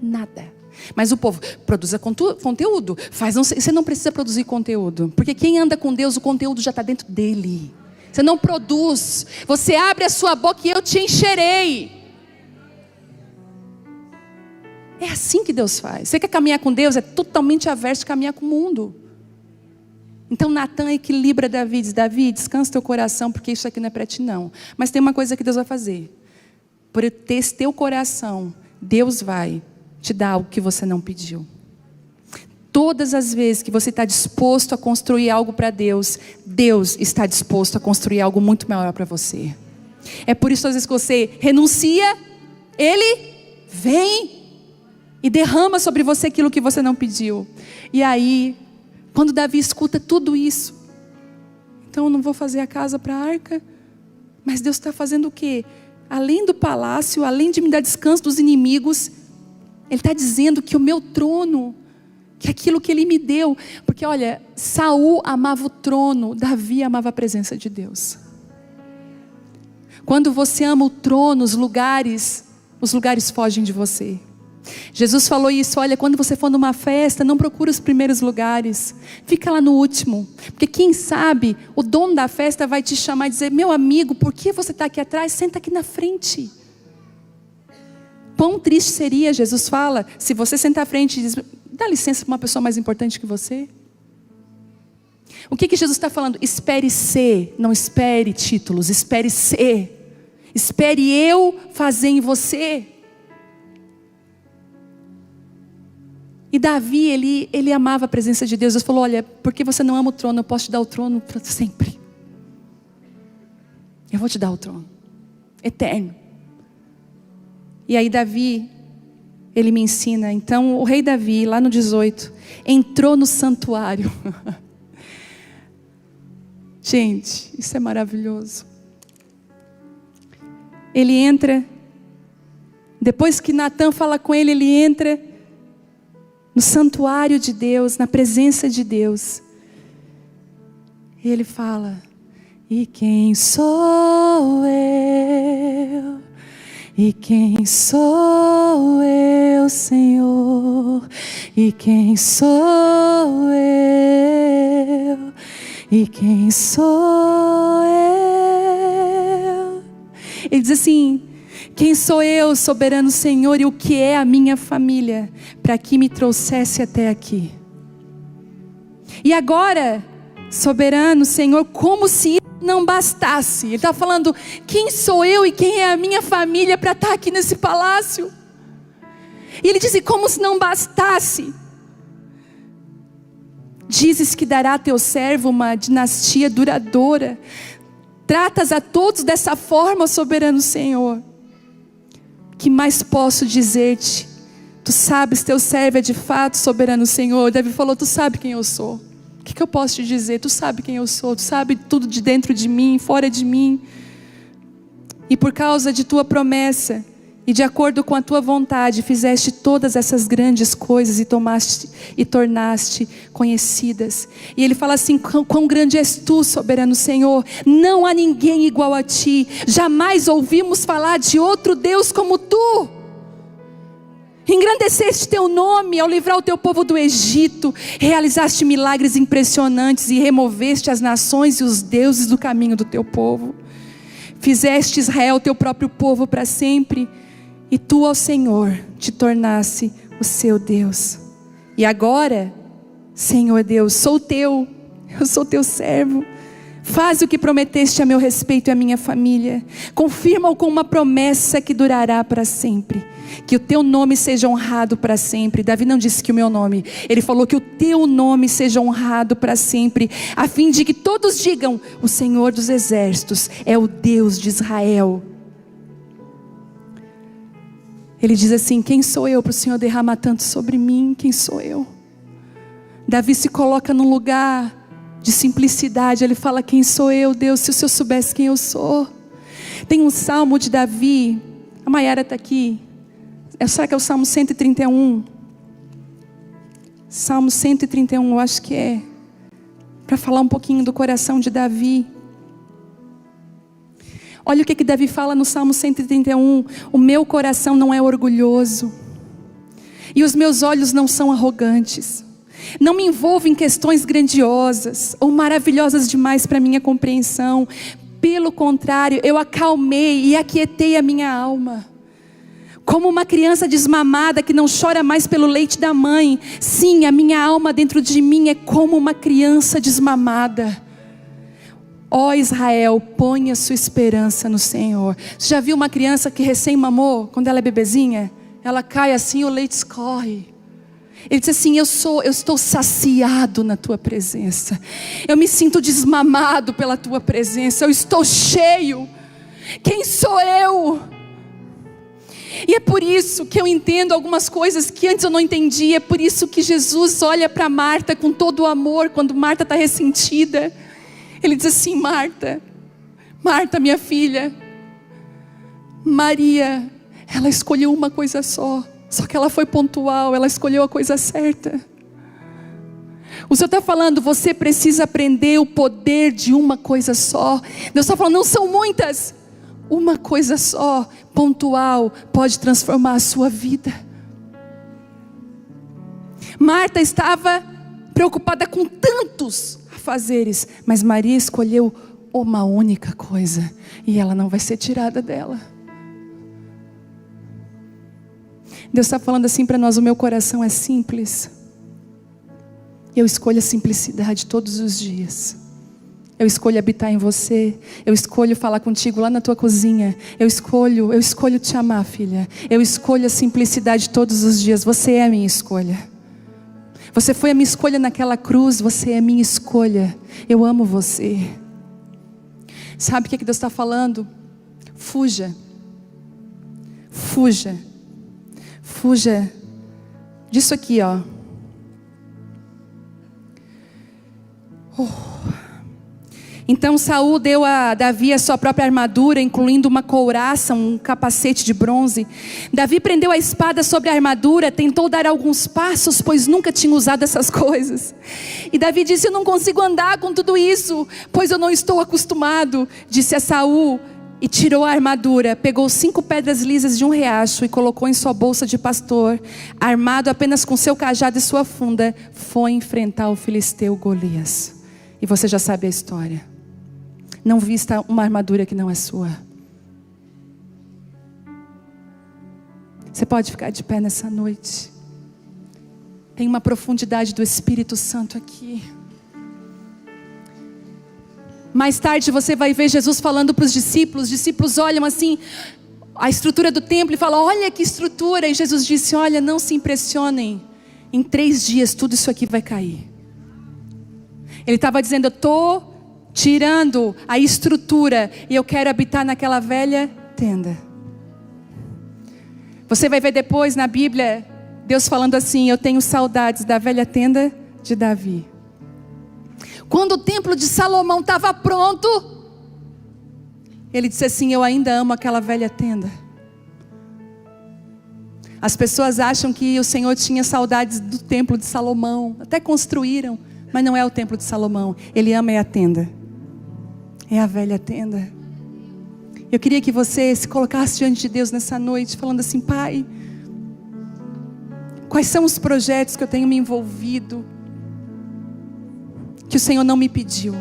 nada. Mas o povo produza conteúdo. Você não precisa produzir conteúdo, porque quem anda com Deus, o conteúdo já está dentro dele. Você não produz. Você abre a sua boca e eu te encherei. É assim que Deus faz. Você quer caminhar com Deus? É totalmente averso de caminhar com o mundo. Então Natan equilibra Davi. Diz: Davi, descansa teu coração, porque isso aqui não é para ti não. Mas tem uma coisa que Deus vai fazer. Por ter esse teu coração, Deus vai te dar algo que você não pediu. Todas as vezes que você está disposto a construir algo para Deus, Deus está disposto a construir algo muito maior para você. É por isso, às vezes, que você renuncia, Ele vem e derrama sobre você aquilo que você não pediu. E aí, quando Davi escuta tudo isso, então eu não vou fazer a casa para a arca, mas Deus está fazendo o quê? Além do palácio, além de me dar descanso dos inimigos, Ele está dizendo que o meu trono, que aquilo que Ele me deu, porque olha, Saul amava o trono, Davi amava a presença de Deus. Quando você ama o trono, os lugares fogem de você. Jesus falou isso: olha, quando você for numa festa, não procura os primeiros lugares, fica lá no último, porque quem sabe, o dono da festa vai te chamar e dizer: meu amigo, por que você está aqui atrás? Senta aqui na frente. Quão triste seria, Jesus fala, se você sentar à frente e diz: dá licença para uma pessoa mais importante que você. O que Jesus está falando? Espere ser, não espere títulos, espere ser. Espere eu fazer em você. E Davi, ele amava a presença de Deus. Deus falou: olha, porque você não ama o trono, eu posso te dar o trono para sempre. Eu vou te dar o trono eterno. E aí Davi, ele me ensina. Então o rei Davi, lá no 18, entrou no santuário. Gente, isso é maravilhoso. Ele entra, depois que Natan fala com ele, ele entra no santuário de Deus, na presença de Deus. E ele fala: e quem sou eu? E quem sou eu, Senhor? E quem sou eu? E quem sou eu? Ele diz assim: quem sou eu, soberano Senhor, e o que é a minha família, para que me trouxesse até aqui? E agora, soberano Senhor, como se isso não bastasse, Ele está falando: quem sou eu e quem é a minha família para estar aqui nesse palácio? E Ele diz: e como se não bastasse, dizes que dará a teu servo uma dinastia duradoura, tratas a todos dessa forma, soberano Senhor. Que mais posso dizer-te? Tu sabes, teu servo é de fato soberano Senhor. Davi falou: tu sabe quem eu sou. O que eu posso te dizer? Tu sabe quem eu sou. Tu sabe tudo de dentro de mim, fora de mim. E por causa de tua promessa e de acordo com a tua vontade fizeste todas essas grandes coisas e tornaste conhecidas. E ele fala assim: quão grande és tu, soberano Senhor, não há ninguém igual a ti, jamais ouvimos falar de outro Deus como tu. Engrandeceste teu nome ao livrar o teu povo do Egito, realizaste milagres impressionantes e removeste as nações e os deuses do caminho do teu povo. Fizeste Israel teu próprio povo para sempre, e tu, ó Senhor, te tornasse o seu Deus. E agora, Senhor Deus, eu sou teu servo. Faz o que prometeste a meu respeito e a minha família. Confirma-o com uma promessa que durará para sempre. Que o teu nome seja honrado para sempre. Davi não disse que o meu nome, ele falou que o teu nome seja honrado para sempre, a fim de que todos digam: o Senhor dos exércitos é o Deus de Israel. Ele diz assim: quem sou eu para o Senhor derramar tanto sobre mim? Quem sou eu? Davi se coloca num lugar de simplicidade. Ele fala: quem sou eu, Deus, se o Senhor soubesse quem eu sou. Tem um salmo de Davi, a Maiara está aqui, será que é o Salmo 131? Salmo 131, eu acho que é, para falar um pouquinho do coração de Davi. Olha o que Davi fala no Salmo 131. O meu coração não é orgulhoso, e os meus olhos não são arrogantes. Não me envolvo em questões grandiosas ou maravilhosas demais para minha compreensão. Pelo contrário, eu acalmei e aquietei a minha alma. Como uma criança desmamada que não chora mais pelo leite da mãe. Sim, a minha alma dentro de mim é como uma criança desmamada. Ó Israel, ponha sua esperança no Senhor. Você já viu uma criança que recém mamou, quando ela é bebezinha? Ela cai assim, o leite escorre. Ele diz assim: eu estou saciado na tua presença. Eu me sinto desmamado pela tua presença. Eu estou cheio. Quem sou eu? E é por isso que eu entendo algumas coisas que antes eu não entendia. É por isso que Jesus olha para Marta com todo o amor, quando Marta está ressentida. Ele diz assim: Marta, Marta, minha filha, Maria, ela escolheu uma coisa só que ela foi pontual, ela escolheu a coisa certa. O Senhor está falando: você precisa aprender o poder de uma coisa só. Deus está falando: não são muitas, uma coisa só, pontual, pode transformar a sua vida. Marta estava preocupada com tantos afazeres, mas Maria escolheu uma única coisa, e ela não vai ser tirada dela. Deus está falando assim para nós: o meu coração é simples, eu escolho a simplicidade todos os dias. Eu escolho habitar em você. Eu escolho falar contigo lá na tua cozinha. Eu escolho te amar, filha. Eu escolho a simplicidade todos os dias. Você é a minha escolha. Você foi a minha escolha naquela cruz. Você é a minha escolha. Eu amo você. Sabe o que Deus está falando? Fuja. Fuja. Fuja disso aqui, ó. Então Saul deu a Davi a sua própria armadura, incluindo uma couraça, um capacete de bronze. Davi prendeu a espada sobre a armadura, tentou dar alguns passos, pois nunca tinha usado essas coisas. E Davi disse: eu não consigo andar com tudo isso, pois eu não estou acostumado. Disse a Saul, e tirou a armadura, pegou 5 pedras lisas de um riacho e colocou em sua bolsa de pastor. Armado apenas com seu cajado e sua funda, foi enfrentar o filisteu Golias. E você já sabe a história. Não vista uma armadura que não é sua. Você pode ficar de pé nessa noite. Tem uma profundidade do Espírito Santo aqui. Mais tarde você vai ver Jesus falando para os discípulos. Os discípulos olham assim a estrutura do templo e falam: olha que estrutura. E Jesus disse: olha, não se impressionem, em 3 dias tudo isso aqui vai cair. Ele estava dizendo: eu estou tirando a estrutura e eu quero habitar naquela velha tenda. Você vai ver depois na Bíblia Deus falando assim: eu tenho saudades da velha tenda de Davi. Quando o templo de Salomão estava pronto, ele disse assim: eu ainda amo aquela velha tenda. As pessoas acham que o Senhor tinha saudades do templo de Salomão. Até construíram, mas não é o templo de Salomão. Ele ama é a tenda. É a velha tenda. Eu queria que você se colocasse diante de Deus nessa noite, falando assim: Pai, quais são os projetos que eu tenho me envolvido, que o Senhor não me pediu?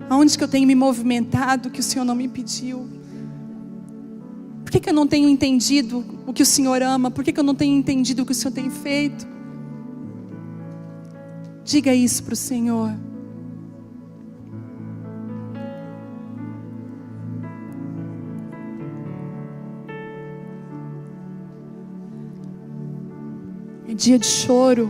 Aonde que eu tenho me movimentado, que o Senhor não me pediu? Por que eu não tenho entendido o que o Senhor ama? Por que eu não tenho entendido o que o Senhor tem feito? Diga isso para o Senhor. É dia de choro.